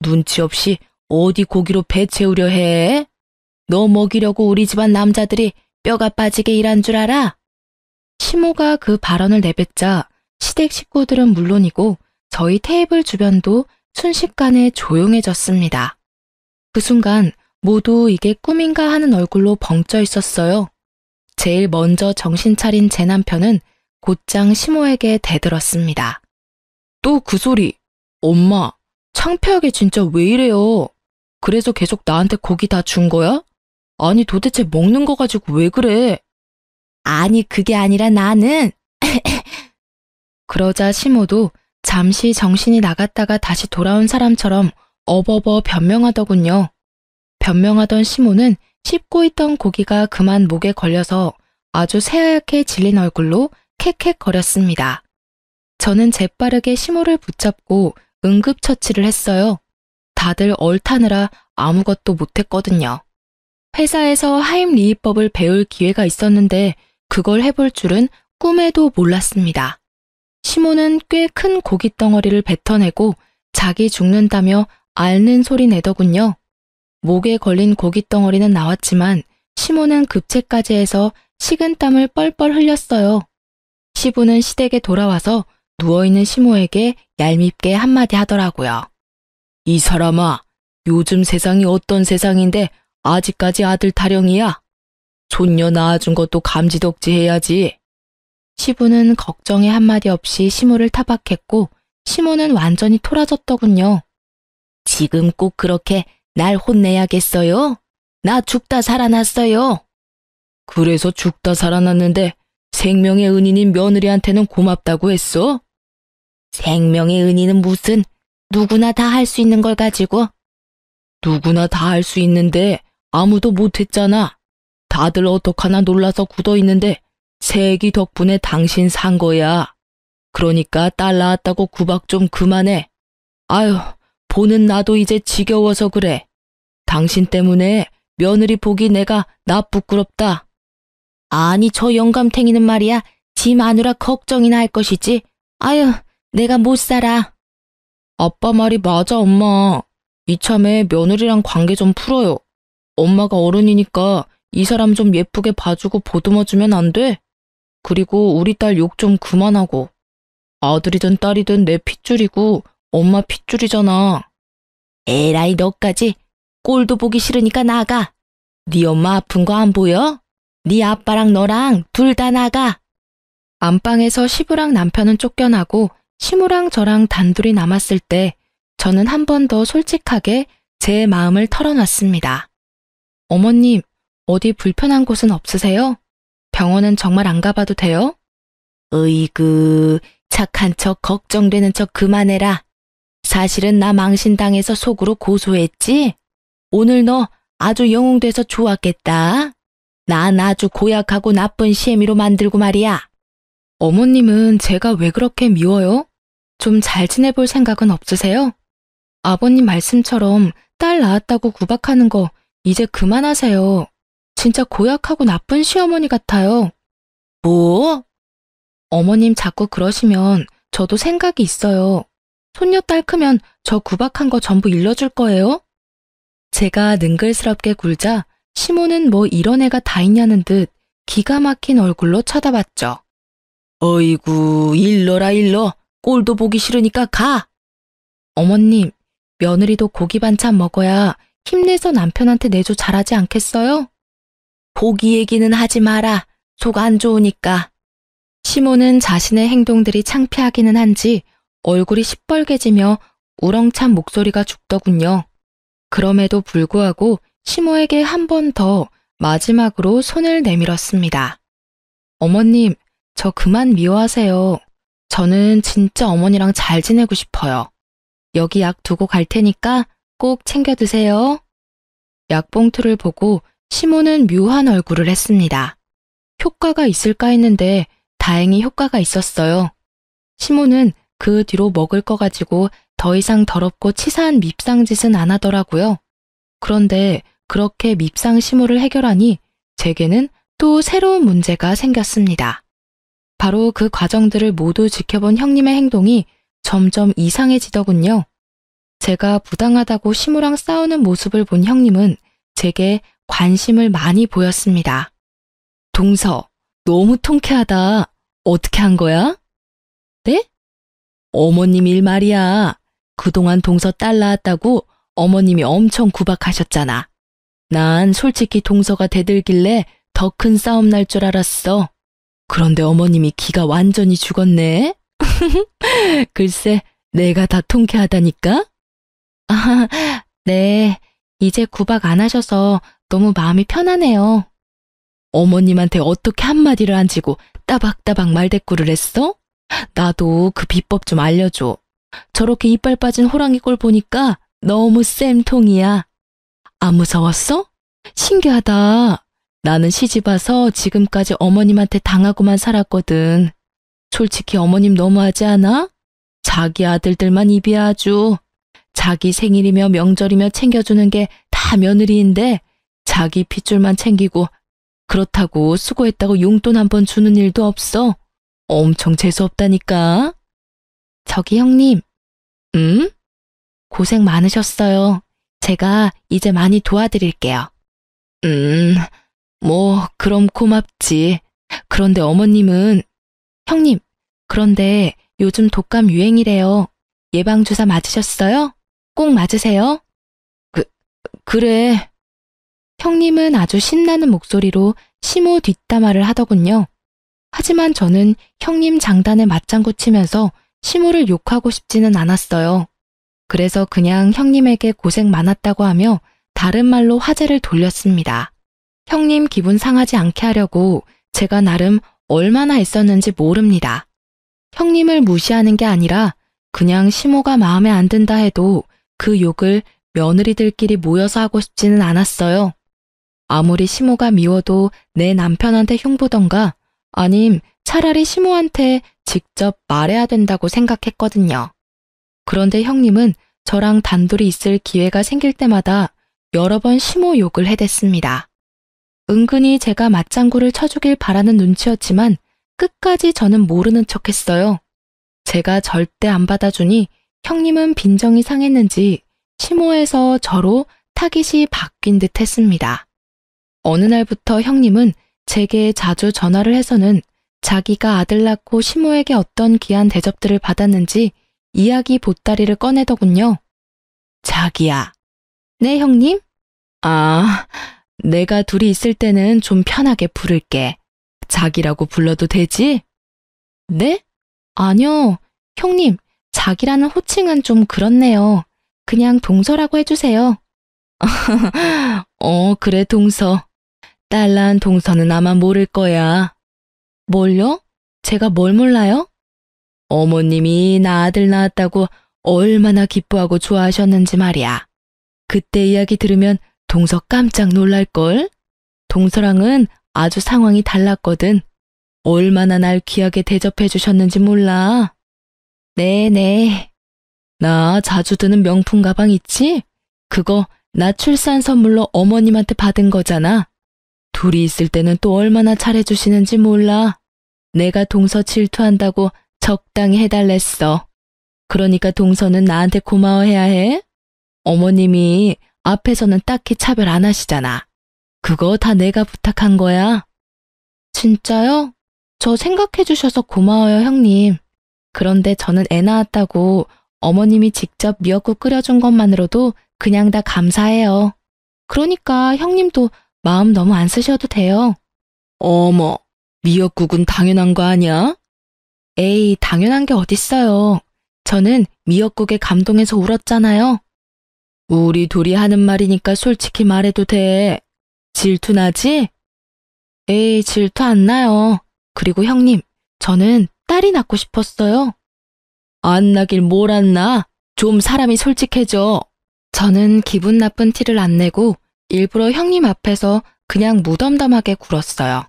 S2: 눈치 없이 어디 고기로 배 채우려 해? 너 먹이려고 우리 집안 남자들이 뼈가 빠지게 일한 줄 알아?
S1: 시모가 그 발언을 내뱉자 시댁 식구들은 물론이고 저희 테이블 주변도 순식간에 조용해졌습니다. 그 순간 모두 이게 꿈인가 하는 얼굴로 벙쪄 있었어요. 제일 먼저 정신 차린 제 남편은 곧장 시모에게 대들었습니다. 또 그 소리. 엄마, 창피하게 진짜 왜 이래요? 그래서 계속 나한테 고기 다 준 거야? 아니 도대체 먹는 거 가지고 왜 그래?
S2: 아니 그게 아니라 나는
S1: 그러자 시모도 잠시 정신이 나갔다가 다시 돌아온 사람처럼 어버버 변명하더군요. 변명하던 시모는 씹고 있던 고기가 그만 목에 걸려서 아주 새하얗게 질린 얼굴로 캑캑거렸습니다. 저는 재빠르게 시모를 붙잡고 응급처치를 했어요. 다들 얼타느라 아무것도 못했거든요. 회사에서 하임리히법을 배울 기회가 있었는데 그걸 해볼 줄은 꿈에도 몰랐습니다. 시모는 꽤 큰 고깃덩어리를 뱉어내고 자기 죽는다며 앓는 소리 내더군요. 목에 걸린 고깃덩어리는 나왔지만 시모는 급체까지 해서 식은땀을 뻘뻘 흘렸어요. 시부는 시댁에 돌아와서 누워있는 시모에게 얄밉게 한마디 하더라고요.
S2: 이 사람아, 요즘 세상이 어떤 세상인데 아직까지 아들 타령이야? 손녀 낳아준 것도 감지덕지 해야지.
S1: 시부는 걱정에 한마디 없이 시모를 타박했고 시모는 완전히 토라졌더군요.
S2: 지금 꼭 그렇게 날 혼내야겠어요? 나 죽다 살아났어요. 그래서 죽다 살아났는데 생명의 은인인 며느리한테는 고맙다고 했어? 생명의 은인은 무슨 누구나 다 할 수 있는 걸 가지고. 누구나 다 할 수 있는데 아무도 못했잖아. 다들 어떡하나 놀라서 굳어있는데 새애기 덕분에 당신 산 거야. 그러니까 딸 낳았다고 구박 좀 그만해. 아유, 보는 나도 이제 지겨워서 그래. 당신 때문에 며느리 보기 내가 나 부끄럽다. 아니, 저 영감탱이는 말이야. 지 마누라 걱정이나 할 것이지. 아유, 내가 못 살아. 아빠 말이 맞아, 엄마. 이참에 며느리랑 관계 좀 풀어요. 엄마가 어른이니까 이 사람 좀 예쁘게 봐주고 보듬어주면 안 돼? 그리고 우리 딸 욕 좀 그만하고. 아들이든 딸이든 내 핏줄이고 엄마 핏줄이잖아. 에라이, 너까지. 꼴도 보기 싫으니까 나가. 네 엄마 아픈 거 안 보여? 네 아빠랑 너랑 둘 다 나가.
S1: 안방에서 시부랑 남편은 쫓겨나고 시모랑 저랑 단둘이 남았을 때 저는 한 번 더 솔직하게 제 마음을 털어놨습니다. 어머님, 어디 불편한 곳은 없으세요? 병원은 정말 안 가봐도 돼요?
S2: 으이그, 착한 척 걱정되는 척 그만해라. 사실은 나 망신당해서 속으로 고소했지? 오늘 너 아주 영웅돼서 좋았겠다. 난 아주 고약하고 나쁜 시애미로 만들고 말이야.
S1: 어머님은 제가 왜 그렇게 미워요? 좀 잘 지내볼 생각은 없으세요? 아버님 말씀처럼 딸 낳았다고 구박하는 거 이제 그만하세요. 진짜 고약하고 나쁜 시어머니 같아요.
S2: 뭐?
S1: 어머님 자꾸 그러시면 저도 생각이 있어요. 손녀딸 크면 저 구박한 거 전부 일러줄 거예요? 제가 능글스럽게 굴자 시모는 뭐 이런 애가 다 있냐는 듯 기가 막힌 얼굴로 쳐다봤죠.
S2: 어이구, 일러라 일러. 꼴도 보기 싫으니까 가.
S1: 어머님, 며느리도 고기 반찬 먹어야 힘내서 남편한테 내조 잘하지 않겠어요?
S2: 고기 얘기는 하지 마라. 속 안 좋으니까.
S1: 시모는 자신의 행동들이 창피하기는 한지 얼굴이 시뻘개지며 우렁찬 목소리가 죽더군요. 그럼에도 불구하고 시모에게 한 번 더 마지막으로 손을 내밀었습니다. 어머님, 저 그만 미워하세요. 저는 진짜 어머니랑 잘 지내고 싶어요. 여기 약 두고 갈 테니까 꼭 챙겨 드세요. 약봉투를 보고 시모는 묘한 얼굴을 했습니다. 효과가 있을까 했는데 다행히 효과가 있었어요. 시모는 그 뒤로 먹을 거 가지고 더 이상 더럽고 치사한 밉상짓은 안 하더라고요. 그런데 그렇게 밉상 시모를 해결하니 제게는 또 새로운 문제가 생겼습니다. 바로 그 과정들을 모두 지켜본 형님의 행동이 점점 이상해지더군요. 제가 부당하다고 시모랑 싸우는 모습을 본 형님은 제게 관심을 많이 보였습니다. 동서, 너무 통쾌하다. 어떻게 한 거야? 네? 어머님 일 말이야. 그동안 동서 딸 낳았다고 어머님이 엄청 구박하셨잖아. 난 솔직히 동서가 대들길래 더 큰 싸움 날 줄 알았어. 그런데 어머님이 기가 완전히 죽었네. 글쎄, 내가 다 통쾌하다니까? 아, 네. 이제 구박 안 하셔서 너무 마음이 편하네요. 어머님한테 어떻게 한마디를 안 지고 따박따박 말대꾸를 했어? 나도 그 비법 좀 알려줘. 저렇게 이빨 빠진 호랑이 꼴 보니까 너무 쌤통이야. 안 무서웠어? 신기하다. 나는 시집 와서 지금까지 어머님한테 당하고만 살았거든. 솔직히 어머님 너무하지 않아? 자기 아들들만 입이 아주. 자기 생일이며 명절이며 챙겨주는 게 다 며느리인데 자기 핏줄만 챙기고 그렇다고 수고했다고 용돈 한 번 주는 일도 없어. 엄청 재수없다니까. 저기 형님. 응? 고생 많으셨어요. 제가 이제 많이 도와드릴게요. 뭐 그럼 고맙지. 그런데 어머님은... 형님, 그런데 요즘 독감 유행이래요. 예방주사 맞으셨어요? 꼭 맞으세요? 그래. 형님은 아주 신나는 목소리로 시모 뒷담화를 하더군요. 하지만 저는 형님 장단에 맞장구 치면서 시모를 욕하고 싶지는 않았어요. 그래서 그냥 형님에게 고생 많았다고 하며 다른 말로 화제를 돌렸습니다. 형님 기분 상하지 않게 하려고 제가 나름 얼마나 애썼는지 모릅니다. 형님을 무시하는 게 아니라 그냥 시모가 마음에 안 든다 해도 그 욕을 며느리들끼리 모여서 하고 싶지는 않았어요. 아무리 시모가 미워도 내 남편한테 흉보던가 아님 차라리 시모한테 직접 말해야 된다고 생각했거든요. 그런데 형님은 저랑 단둘이 있을 기회가 생길 때마다 여러 번 심호 욕을 해댔습니다. 은근히 제가 맞장구를 쳐주길 바라는 눈치였지만 끝까지 저는 모르는 척했어요. 제가 절대 안 받아주니 형님은 빈정이 상했는지 심호에서 저로 타깃이 바뀐 듯 했습니다. 어느 날부터 형님은 제게 자주 전화를 해서는 자기가 아들 낳고 심호에게 어떤 귀한 대접들을 받았는지 이야기 보따리를 꺼내더군요. 자기야. 네, 형님? 아, 내가 둘이 있을 때는 좀 편하게 부를게. 자기라고 불러도 되지? 네? 아니요. 형님, 자기라는 호칭은 좀 그렇네요. 그냥 동서라고 해주세요. 그래, 동서. 딸 낳은 동서는 아마 모를 거야. 뭘요? 제가 뭘 몰라요? 어머님이 나 아들 낳았다고 얼마나 기뻐하고 좋아하셨는지 말이야. 그때 이야기 들으면 동서 깜짝 놀랄걸? 동서랑은 아주 상황이 달랐거든. 얼마나 날 귀하게 대접해 주셨는지 몰라. 네네. 나 자주 드는 명품 가방 있지? 그거 나 출산 선물로 어머님한테 받은 거잖아. 둘이 있을 때는 또 얼마나 잘해주시는지 몰라. 내가 동서 질투한다고 적당히 해달랬어. 그러니까 동서는 나한테 고마워해야 해. 어머님이 앞에서는 딱히 차별 안 하시잖아. 그거 다 내가 부탁한 거야. 진짜요? 저 생각해 주셔서 고마워요, 형님. 그런데 저는 애 낳았다고 어머님이 직접 미역국 끓여준 것만으로도 그냥 다 감사해요. 그러니까 형님도 마음 너무 안 쓰셔도 돼요. 어머, 미역국은 당연한 거 아니야? 에이, 당연한 게 어딨어요. 저는 미역국에 감동해서 울었잖아요. 우리 둘이 하는 말이니까 솔직히 말해도 돼. 질투 나지? 에이, 질투 안 나요. 그리고 형님, 저는 딸이 낳고 싶었어요. 안 나길 뭘 안 나? 좀 사람이 솔직해져. 저는 기분 나쁜 티를 안 내고 일부러 형님 앞에서 그냥 무덤덤하게 굴었어요.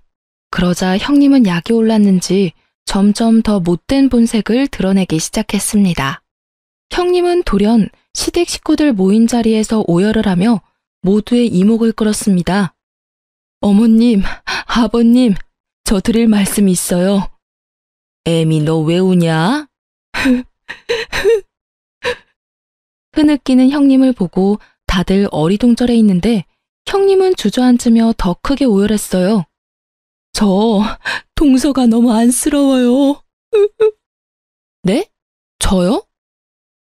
S1: 그러자 형님은 약이 올랐는지 점점 더 못된 본색을 드러내기 시작했습니다. 형님은 돌연 시댁 식구들 모인 자리에서 오열을 하며 모두의 이목을 끌었습니다. 어머님, 아버님, 저 드릴 말씀이 있어요. 애미, 너 왜 우냐? 흐느끼는 형님을 보고 다들 어리둥절해 있는데 형님은 주저앉으며 더 크게 오열했어요. 저 동서가 너무 안쓰러워요. 네? 저요?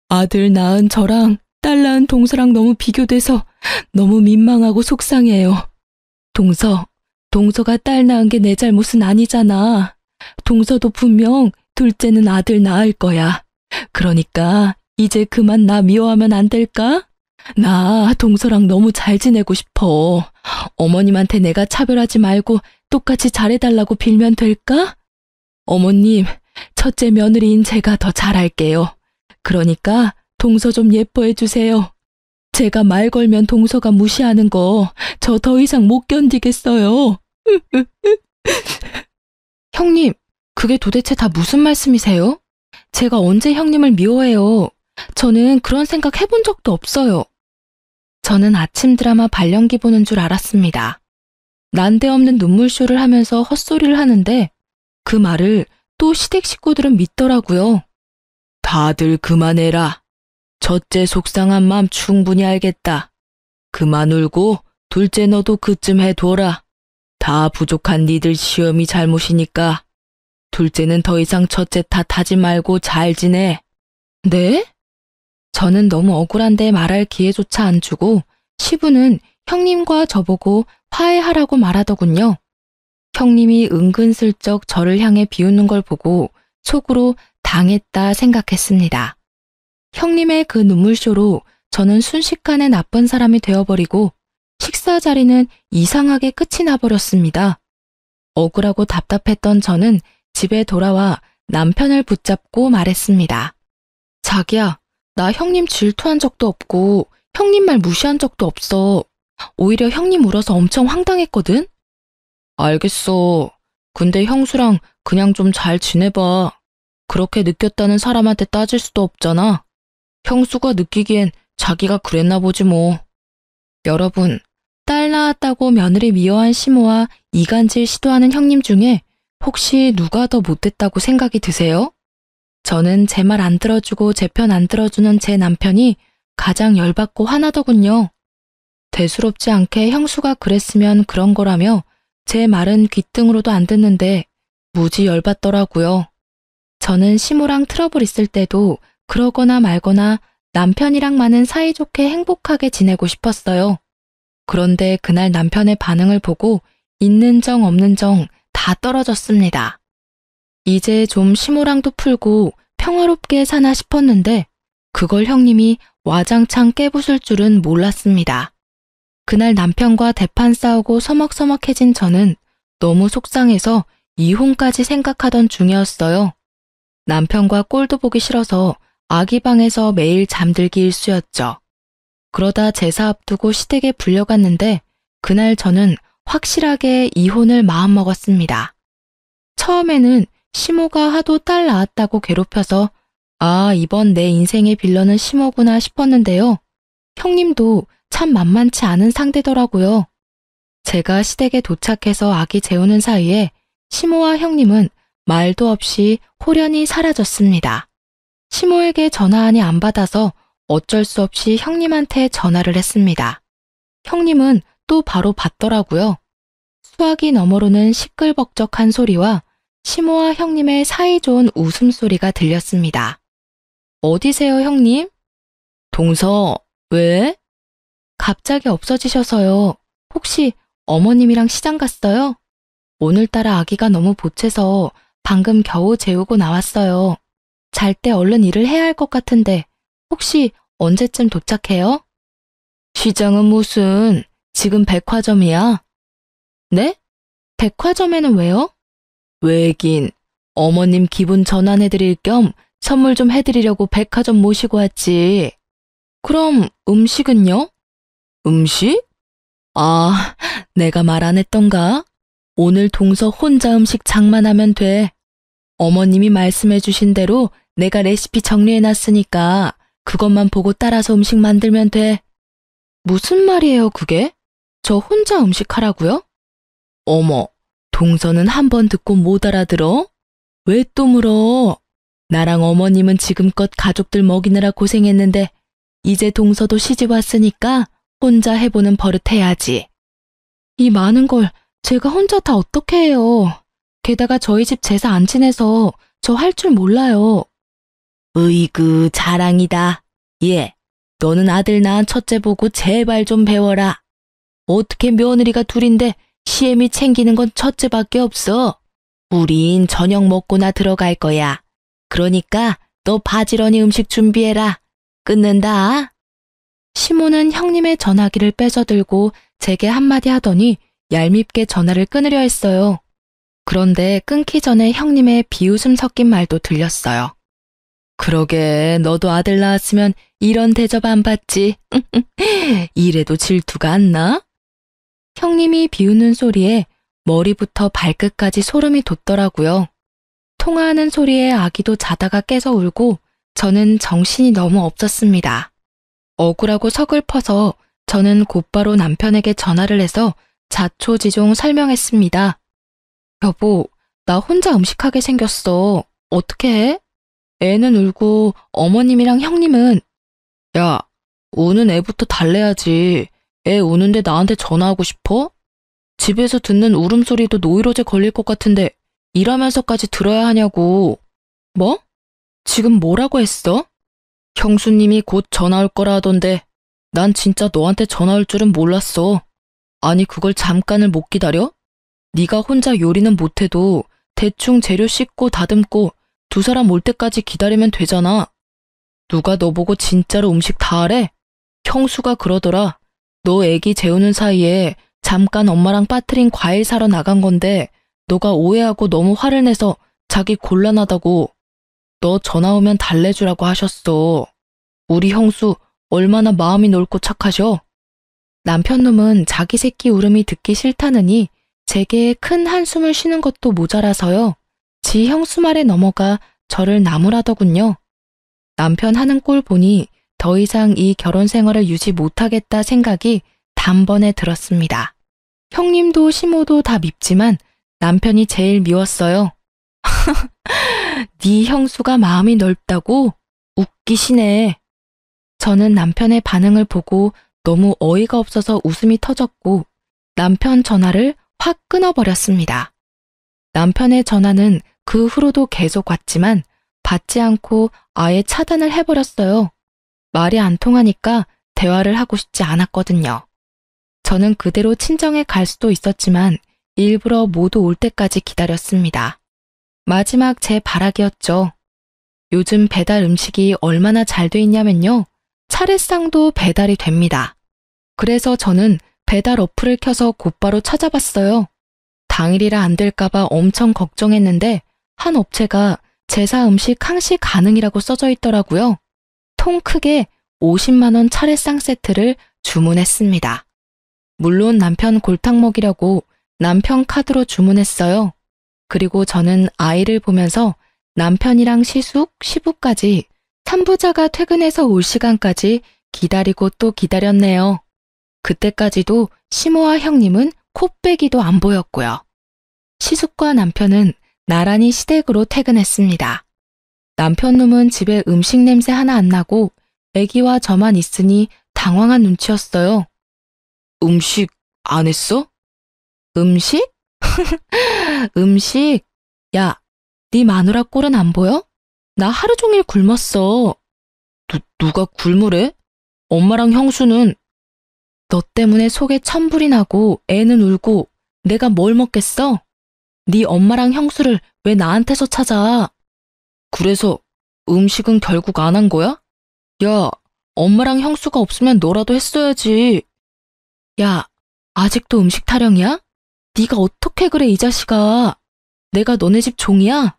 S1: 아들 낳은 저랑 딸 낳은 동서랑 너무 비교돼서 너무 민망하고 속상해요. 동서가 딸 낳은 게 내 잘못은 아니잖아. 동서도 분명 둘째는 아들 낳을 거야. 그러니까 이제 그만 나 미워하면 안 될까? 나 동서랑 너무 잘 지내고 싶어. 어머님한테 내가 차별하지 말고 똑같이 잘해달라고 빌면 될까? 어머님, 첫째 며느리인 제가 더 잘할게요. 그러니까 동서 좀 예뻐해 주세요. 제가 말 걸면 동서가 무시하는 거 저 더 이상 못 견디겠어요. 형님, 그게 도대체 다 무슨 말씀이세요? 제가 언제 형님을 미워해요? 저는 그런 생각 해본 적도 없어요. 저는 아침 드라마 발연기 보는 줄 알았습니다. 난데없는 눈물쇼를 하면서 헛소리를 하는데 그 말을 또 시댁 식구들은 믿더라고요. 다들 그만해라. 첫째 속상한 마음 충분히 알겠다. 그만 울고 둘째 너도 그쯤 해둬라. 다 부족한 니들 시험이 잘못이니까. 둘째는 더 이상 첫째 탓하지 말고 잘 지내. 네? 저는 너무 억울한데 말할 기회조차 안 주고 시부는 형님과 저보고 화해하라고 말하더군요. 형님이 은근슬쩍 저를 향해 비웃는 걸 보고 속으로 당했다 생각했습니다. 형님의 그 눈물쇼로 저는 순식간에 나쁜 사람이 되어버리고 식사 자리는 이상하게 끝이 나버렸습니다. 억울하고 답답했던 저는 집에 돌아와 남편을 붙잡고 말했습니다. 자기야, 나 형님 질투한 적도 없고 형님 말 무시한 적도 없어. 오히려 형님 울어서 엄청 황당했거든? 알겠어. 근데 형수랑 그냥 좀 잘 지내봐. 그렇게 느꼈다는 사람한테 따질 수도 없잖아. 형수가 느끼기엔 자기가 그랬나 보지 뭐. 여러분, 딸 낳았다고 며느리 미워한 시모와 이간질 시도하는 형님 중에 혹시 누가 더 못됐다고 생각이 드세요? 저는 제 말 안 들어주고 제 편 안 들어주는 제 남편이 가장 열받고 화나더군요. 대수롭지 않게 형수가 그랬으면 그런 거라며 제 말은 귓등으로도 안 듣는데 무지 열받더라고요. 저는 시모랑 트러블 있을 때도 그러거나 말거나 남편이랑만은 사이좋게 행복하게 지내고 싶었어요. 그런데 그날 남편의 반응을 보고 있는 정 없는 정 다 떨어졌습니다. 이제 좀 시모랑도 풀고 평화롭게 사나 싶었는데 그걸 형님이 와장창 깨부술 줄은 몰랐습니다. 그날 남편과 대판 싸우고 서먹서먹해진 저는 너무 속상해서 이혼까지 생각하던 중이었어요. 남편과 꼴도 보기 싫어서 아기 방에서 매일 잠들기 일쑤였죠. 그러다 제사 앞두고 시댁에 불려갔는데 그날 저는 확실하게 이혼을 마음먹었습니다. 처음에는 시모가 하도 딸 낳았다고 괴롭혀서 아, 이번 내 인생의 빌런은 시모구나 싶었는데요. 형님도 참 만만치 않은 상대더라고요. 제가 시댁에 도착해서 아기 재우는 사이에 시모와 형님은 말도 없이 홀연히 사라졌습니다. 시모에게 전화하니 안 받아서 어쩔 수 없이 형님한테 전화를 했습니다. 형님은 또 바로 받더라고요. 수화기 너머로는 시끌벅적한 소리와 시모와 형님의 사이좋은 웃음소리가 들렸습니다. 어디세요, 형님? 동서, 왜? 갑자기 없어지셔서요. 혹시 어머님이랑 시장 갔어요? 오늘따라 아기가 너무 보채서 방금 겨우 재우고 나왔어요. 잘 때 얼른 일을 해야 할 것 같은데 혹시 언제쯤 도착해요? 시장은 무슨, 지금 백화점이야? 네? 백화점에는 왜요? 왜긴, 어머님 기분 전환해드릴 겸 선물 좀 해드리려고 백화점 모시고 왔지. 그럼 음식은요? 음식? 아, 내가 말 안 했던가? 오늘 동서 혼자 음식 장만하면 돼. 어머님이 말씀해 주신 대로 내가 레시피 정리해놨으니까 그것만 보고 따라서 음식 만들면 돼. 무슨 말이에요, 그게? 저 혼자 음식하라고요? 어머, 동서는 한 번 듣고 못 알아들어? 왜 또 물어? 나랑 어머님은 지금껏 가족들 먹이느라 고생했는데 이제 동서도 시집 왔으니까 혼자 해보는 버릇 해야지. 이 많은 걸 제가 혼자 다 어떻게 해요. 게다가 저희 집 제사 안 지내서 저 할 줄 몰라요. 으이그 자랑이다. 예, 너는 아들 낳은 첫째 보고 제발 좀 배워라. 어떻게 며느리가 둘인데 시애미 챙기는 건 첫째밖에 없어. 우린 저녁 먹고나 들어갈 거야. 그러니까 너 바지런히 음식 준비해라. 끊는다. 시모는 형님의 전화기를 뺏어들고 제게 한마디 하더니 얄밉게 전화를 끊으려 했어요. 그런데 끊기 전에 형님의 비웃음 섞인 말도 들렸어요. 그러게, 너도 아들 낳았으면 이런 대접 안 받지. 이래도 질투가 안 나? 형님이 비웃는 소리에 머리부터 발끝까지 소름이 돋더라고요. 통화하는 소리에 아기도 자다가 깨서 울고 저는 정신이 너무 없었습니다. 억울하고 서글퍼서 저는 곧바로 남편에게 전화를 해서 자초지종 설명했습니다. 여보, 나 혼자 음식하게 생겼어. 어떻게 해? 애는 울고 어머님이랑 형님은 야, 우는 애부터 달래야지. 애 우는데 나한테 전화하고 싶어? 집에서 듣는 울음소리도 노이로제 걸릴 것 같은데 일하면서까지 들어야 하냐고. 뭐? 지금 뭐라고 했어? 형수님이 곧 전화 올 거라 하던데 난 진짜 너한테 전화 올 줄은 몰랐어. 아니 그걸 잠깐을 못 기다려? 네가 혼자 요리는 못해도 대충 재료 씻고 다듬고 두 사람 올 때까지 기다리면 되잖아. 누가 너 보고 진짜로 음식 다 하래? 형수가 그러더라. 너 애기 재우는 사이에 잠깐 엄마랑 빠트린 과일 사러 나간 건데 너가 오해하고 너무 화를 내서 자기 곤란하다고. 너 전화 오면 달래주라고 하셨어. 우리 형수 얼마나 마음이 넓고 착하셔. 남편놈은 자기 새끼 울음이 듣기 싫다느니 제게 큰 한숨을 쉬는 것도 모자라서요. 지 형수 말에 넘어가 저를 나무라더군요. 남편 하는 꼴 보니 더 이상 이 결혼 생활을 유지 못하겠다 생각이 단번에 들었습니다. 형님도 시모도 다 밉지만 남편이 제일 미웠어요. 네 형수가 마음이 넓다고? 웃기시네. 저는 남편의 반응을 보고 너무 어이가 없어서 웃음이 터졌고 남편 전화를 확 끊어버렸습니다. 남편의 전화는 그 후로도 계속 왔지만 받지 않고 아예 차단을 해버렸어요. 말이 안 통하니까 대화를 하고 싶지 않았거든요. 저는 그대로 친정에 갈 수도 있었지만 일부러 모두 올 때까지 기다렸습니다. 마지막 제 바라기였죠. 요즘 배달 음식이 얼마나 잘 돼 있냐면요. 차례상도 배달이 됩니다. 그래서 저는 배달 어플을 켜서 곧바로 찾아봤어요. 당일이라 안 될까봐 엄청 걱정했는데 한 업체가 제사 음식 항시 가능이라고 써져 있더라고요. 통 크게 50만 원 차례상 세트를 주문했습니다. 물론 남편 골탕 먹이려고 남편 카드로 주문했어요. 그리고 저는 아이를 보면서 남편이랑 시숙, 시부까지 산부자가 퇴근해서 올 시간까지 기다리고 또 기다렸네요. 그때까지도 시모와 형님은 코빼기도 안 보였고요. 시숙과 남편은 나란히 시댁으로 퇴근했습니다. 남편 놈은 집에 음식 냄새 하나 안 나고 애기와 저만 있으니 당황한 눈치였어요. 음식 안 했어? 음식? 음식? 야, 네 마누라 꼴은 안 보여? 나 하루 종일 굶었어. 누가 굶으래? 엄마랑 형수는. 너 때문에 속에 천불이 나고 애는 울고 내가 뭘 먹겠어? 네 엄마랑 형수를 왜 나한테서 찾아? 그래서 음식은 결국 안 한 거야? 야, 엄마랑 형수가 없으면 너라도 했어야지. 야, 아직도 음식 타령이야? 네가 어떻게 그래 이 자식아. 내가 너네 집 종이야?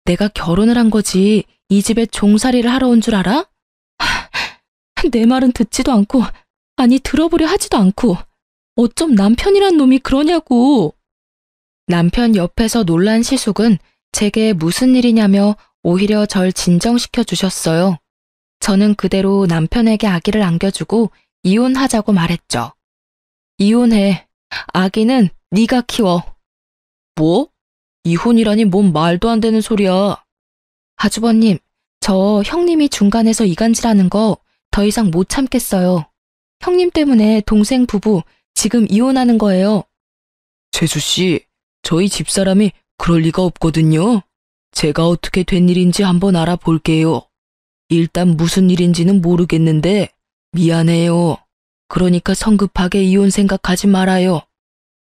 S1: 내가 결혼을 한 거지 이 집에 종살이를 하러 온 줄 알아? 내 말은 듣지도 않고 아니 들어보려 하지도 않고 어쩜 남편이란 놈이 그러냐고. 남편 옆에서 놀란 시숙은 제게 무슨 일이냐며 오히려 절 진정시켜 주셨어요. 저는 그대로 남편에게 아기를 안겨주고 이혼하자고 말했죠. 이혼해. 아기는 네가 키워. 뭐? 이혼이라니 뭔 말도 안 되는 소리야. 아주버님, 저 형님이 중간에서 이간질하는 거 더 이상 못 참겠어요. 형님 때문에 동생 부부 지금 이혼하는 거예요. 재수씨, 저희 집사람이 그럴 리가 없거든요. 제가 어떻게 된 일인지 한번 알아볼게요. 일단 무슨 일인지는 모르겠는데 미안해요. 그러니까 성급하게 이혼 생각하지 말아요.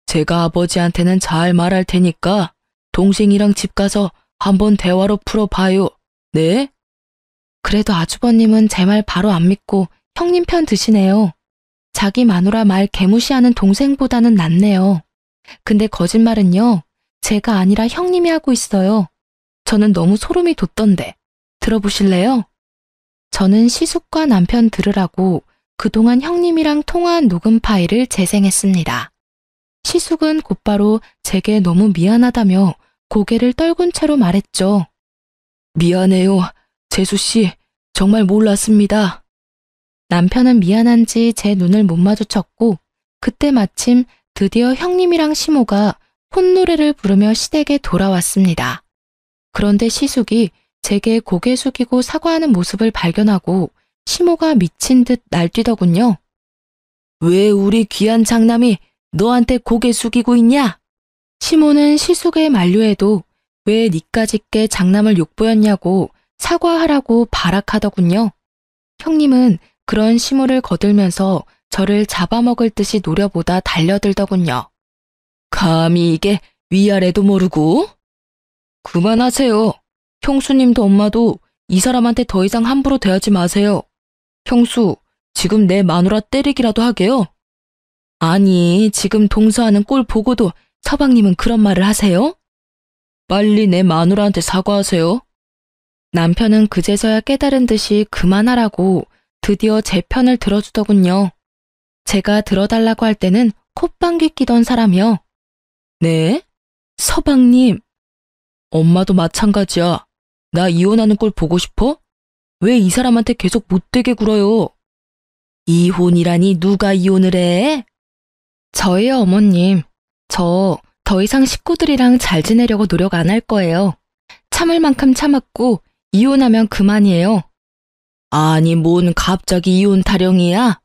S1: 제가 아버지한테는 잘 말할 테니까 동생이랑 집 가서 한번 대화로 풀어봐요. 네? 그래도 아주버님은 제 말 바로 안 믿고 형님 편 드시네요. 자기 마누라 말 개무시하는 동생보다는 낫네요. 근데 거짓말은요, 제가 아니라 형님이 하고 있어요. 저는 너무 소름이 돋던데. 들어보실래요? 저는 시숙과 남편 들으라고 그동안 형님이랑 통화한 녹음 파일을 재생했습니다. 시숙은 곧바로 제게 너무 미안하다며 고개를 떨군 채로 말했죠. 미안해요. 재수씨, 정말 몰랐습니다. 남편은 미안한지 제 눈을 못 마주쳤고 그때 마침 드디어 형님이랑 시모가 콧노래를 부르며 시댁에 돌아왔습니다. 그런데 시숙이 제게 고개 숙이고 사과하는 모습을 발견하고 시모가 미친 듯 날뛰더군요. 왜 우리 귀한 장남이 너한테 고개 숙이고 있냐? 시모는 시숙의 만류에도 왜 니까짓게 장남을 욕보였냐고 사과하라고 발악하더군요. 형님은 그런 시모를 거들면서 저를 잡아먹을 듯이 노려보다 달려들더군요. 감히 이게 위아래도 모르고? 그만하세요. 형수님도 엄마도 이 사람한테 더 이상 함부로 대하지 마세요. 형수, 지금 내 마누라 때리기라도 하게요? 아니, 지금 동서하는 꼴 보고도 서방님은 그런 말을 하세요? 빨리 내 마누라한테 사과하세요. 남편은 그제서야 깨달은 듯이 그만하라고 드디어 제 편을 들어주더군요. 제가 들어달라고 할 때는 콧방귀 끼던 사람이요. 네? 서방님. 엄마도 마찬가지야. 나 이혼하는 꼴 보고 싶어?
S2: 왜 이 사람한테 계속 못되게 굴어요? 이혼이라니 누가 이혼을 해?
S1: 저희요, 어머님. 저 더 이상 식구들이랑 잘 지내려고 노력 안 할 거예요. 참을 만큼 참았고 이혼하면 그만이에요.
S2: 아니, 뭔 갑자기 이혼 타령이야?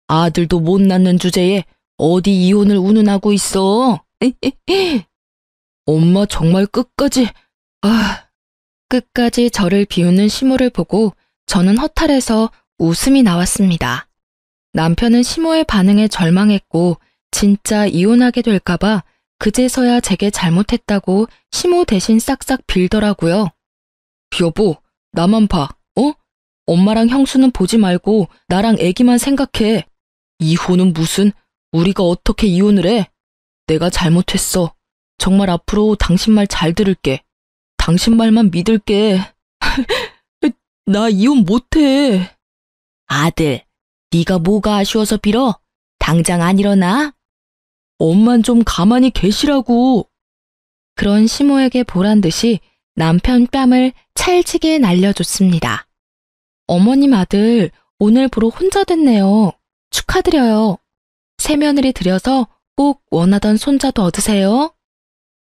S2: 아들도 못 낳는 주제에 어디 이혼을 운운하고 있어? 엄마 정말 끝까지,
S1: 끝까지 저를 비웃는 시모를 보고 저는 허탈해서 웃음이 나왔습니다. 남편은 시모의 반응에 절망했고 진짜 이혼하게 될까봐 그제서야 제게 잘못했다고 시모 대신 싹싹 빌더라고요.
S2: 여보, 나만 봐, 어? 엄마랑 형수는 보지 말고 나랑 애기만 생각해. 이혼은 무슨, 우리가 어떻게 이혼을 해? 내가 잘못했어. 정말 앞으로 당신 말 잘 들을게. 당신 말만 믿을게. 나 이혼 못해. 아들, 네가 뭐가 아쉬워서 빌어? 당장 안 일어나? 엄만 좀 가만히 계시라고.
S1: 그런 시모에게 보란 듯이 남편 뺨을 찰지게 날려줬습니다. 어머님 아들 오늘 보러 혼자 됐네요. 축하드려요. 새며느리 들여서 꼭 원하던 손자도 얻으세요.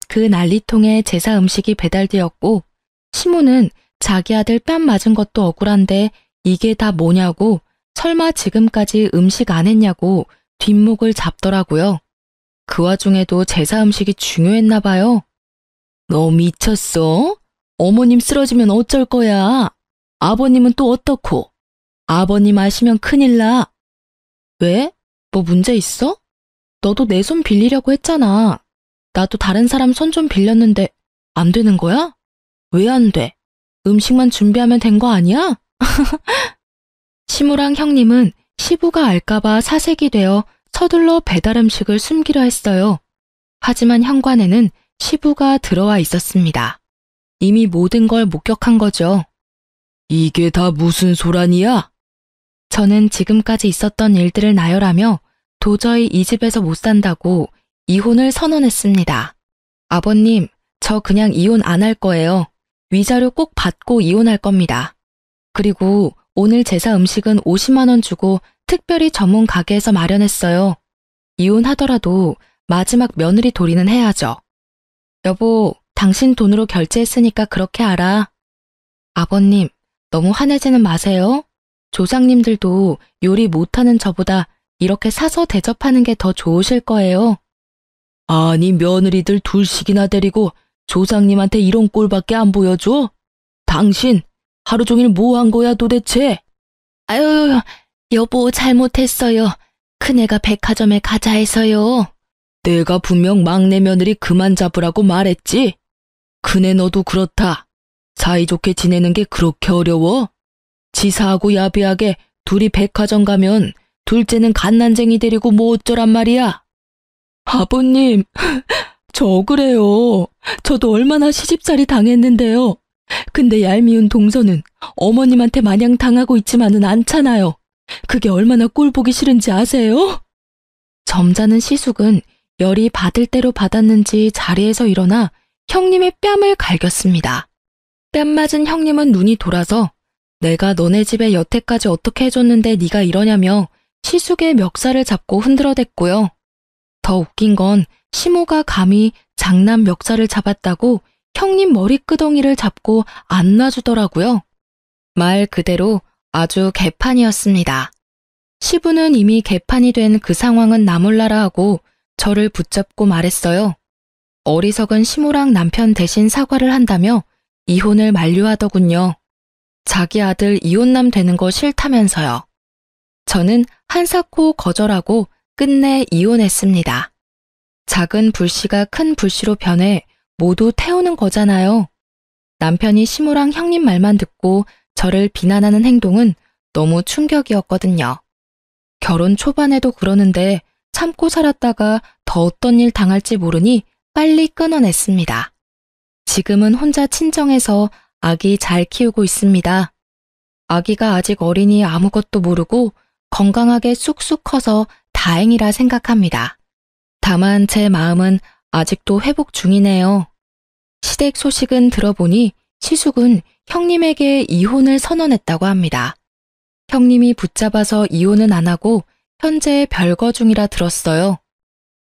S1: 그 난리통에 제사 음식이 배달되었고 시모는 자기 아들 뺨 맞은 것도 억울한데 이게 다 뭐냐고 설마 지금까지 음식 안 했냐고 뒷목을 잡더라고요. 그 와중에도 제사 음식이 중요했나 봐요.
S2: 너 미쳤어? 어머님 쓰러지면 어쩔 거야? 아버님은 또 어떻고? 아버님 아시면 큰일 나.
S1: 왜? 뭐 문제 있어? 너도 내 손 빌리려고 했잖아. 나도 다른 사람 손 좀 빌렸는데 안 되는 거야? 왜 안 돼? 음식만 준비하면 된 거 아니야? 시모랑 형님은 시부가 알까봐 사색이 되어 서둘러 배달 음식을 숨기려 했어요. 하지만 현관에는 시부가 들어와 있었습니다. 이미 모든 걸 목격한 거죠.
S2: 이게 다 무슨 소란이야?
S1: 저는 지금까지 있었던 일들을 나열하며 도저히 이 집에서 못 산다고 이혼을 선언했습니다. 아버님, 저 그냥 이혼 안 할 거예요. 위자료 꼭 받고 이혼할 겁니다. 그리고 오늘 제사 음식은 50만 원 주고 특별히 전문 가게에서 마련했어요. 이혼하더라도 마지막 며느리 도리는 해야죠. 여보, 당신 돈으로 결제했으니까 그렇게 알아. 아버님, 너무 화내지는 마세요. 조상님들도 요리 못하는 저보다 이렇게 사서 대접하는 게 더 좋으실 거예요.
S2: 아니, 며느리들 둘씩이나 데리고 조상님한테 이런 꼴밖에 안 보여줘? 당신 하루 종일 뭐 한 거야 도대체?
S1: 아유, 여보 잘못했어요. 큰애가 백화점에 가자 해서요.
S2: 내가 분명 막내 며느리 그만 잡으라고 말했지? 큰애 너도 그렇다. 사이좋게 지내는 게 그렇게 어려워? 지사하고 야비하게 둘이 백화점 가면 둘째는 갓난쟁이 데리고 뭐 어쩌란 말이야? 아버님, 저 그래요. 저도 얼마나 시집살이 당했는데요. 근데 얄미운 동서는 어머님한테 마냥 당하고 있지만은 않잖아요. 그게 얼마나 꼴보기 싫은지 아세요?
S1: 점잖은 시숙은 열이 받을 대로 받았는지 자리에서 일어나 형님의 뺨을 갈겼습니다. 뺨 맞은 형님은 눈이 돌아서 내가 너네 집에 여태까지 어떻게 해줬는데 네가 이러냐며 시숙의 멱살을 잡고 흔들어댔고요. 더 웃긴 건 시모가 감히 장남 멱살을 잡았다고 형님 머리끄덩이를 잡고 안 놔주더라고요. 말 그대로 아주 개판이었습니다. 시부는 이미 개판이 된 그 상황은 나 몰라라 하고 저를 붙잡고 말했어요. 어리석은 시모랑 남편 대신 사과를 한다며 이혼을 만류하더군요. 자기 아들 이혼남 되는 거 싫다면서요. 저는 한사코 거절하고 끝내 이혼했습니다. 작은 불씨가 큰 불씨로 변해 모두 태우는 거잖아요. 남편이 시모랑 형님 말만 듣고 저를 비난하는 행동은 너무 충격이었거든요. 결혼 초반에도 그러는데 참고 살았다가 더 어떤 일 당할지 모르니 빨리 끊어냈습니다. 지금은 혼자 친정에서 아기 잘 키우고 있습니다. 아기가 아직 어리니 아무것도 모르고 건강하게 쑥쑥 커서 다행이라 생각합니다. 다만 제 마음은 아직도 회복 중이네요. 시댁 소식은 들어보니 시숙은 형님에게 이혼을 선언했다고 합니다. 형님이 붙잡아서 이혼은 안 하고 현재 별거 중이라 들었어요.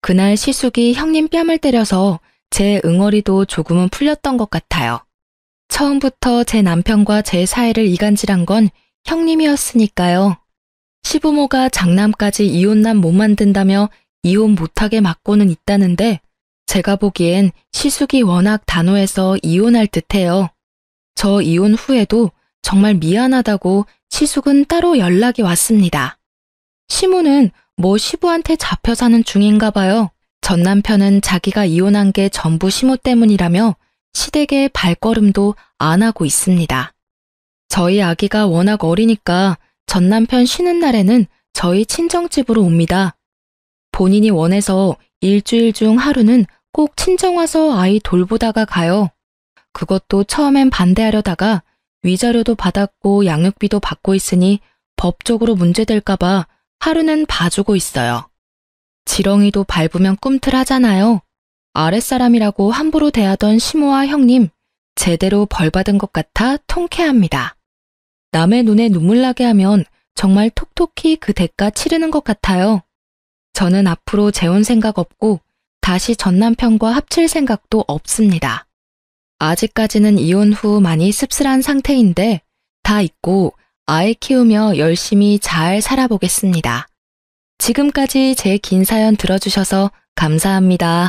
S1: 그날 시숙이 형님 뺨을 때려서 제 응어리도 조금은 풀렸던 것 같아요. 처음부터 제 남편과 제 사이를 이간질한 건 형님이었으니까요. 시부모가 장남까지 이혼남 못 만든다며 이혼 못하게 막고는 있다는데 제가 보기엔 시숙이 워낙 단호해서 이혼할 듯해요. 저 이혼 후에도 정말 미안하다고 시숙은 따로 연락이 왔습니다. 시모는 뭐 시부한테 잡혀 사는 중인가 봐요. 전 남편은 자기가 이혼한 게 전부 시모 때문이라며 시댁에 발걸음도 안 하고 있습니다. 저희 아기가 워낙 어리니까 전 남편 쉬는 날에는 저희 친정집으로 옵니다. 본인이 원해서 일주일 중 하루는 꼭 친정 와서 아이 돌보다가 가요. 그것도 처음엔 반대하려다가 위자료도 받았고 양육비도 받고 있으니 법적으로 문제될까봐 하루는 봐주고 있어요. 지렁이도 밟으면 꿈틀하잖아요. 아랫사람이라고 함부로 대하던 시모와 형님, 제대로 벌받은 것 같아 통쾌합니다. 남의 눈에 눈물 나게 하면 정말 톡톡히 그 대가 치르는 것 같아요. 저는 앞으로 재혼 생각 없고 다시 전 남편과 합칠 생각도 없습니다. 아직까지는 이혼 후 많이 씁쓸한 상태인데 다 잊고 아이 키우며 열심히 잘 살아보겠습니다. 지금까지 제 긴 사연 들어주셔서 감사합니다.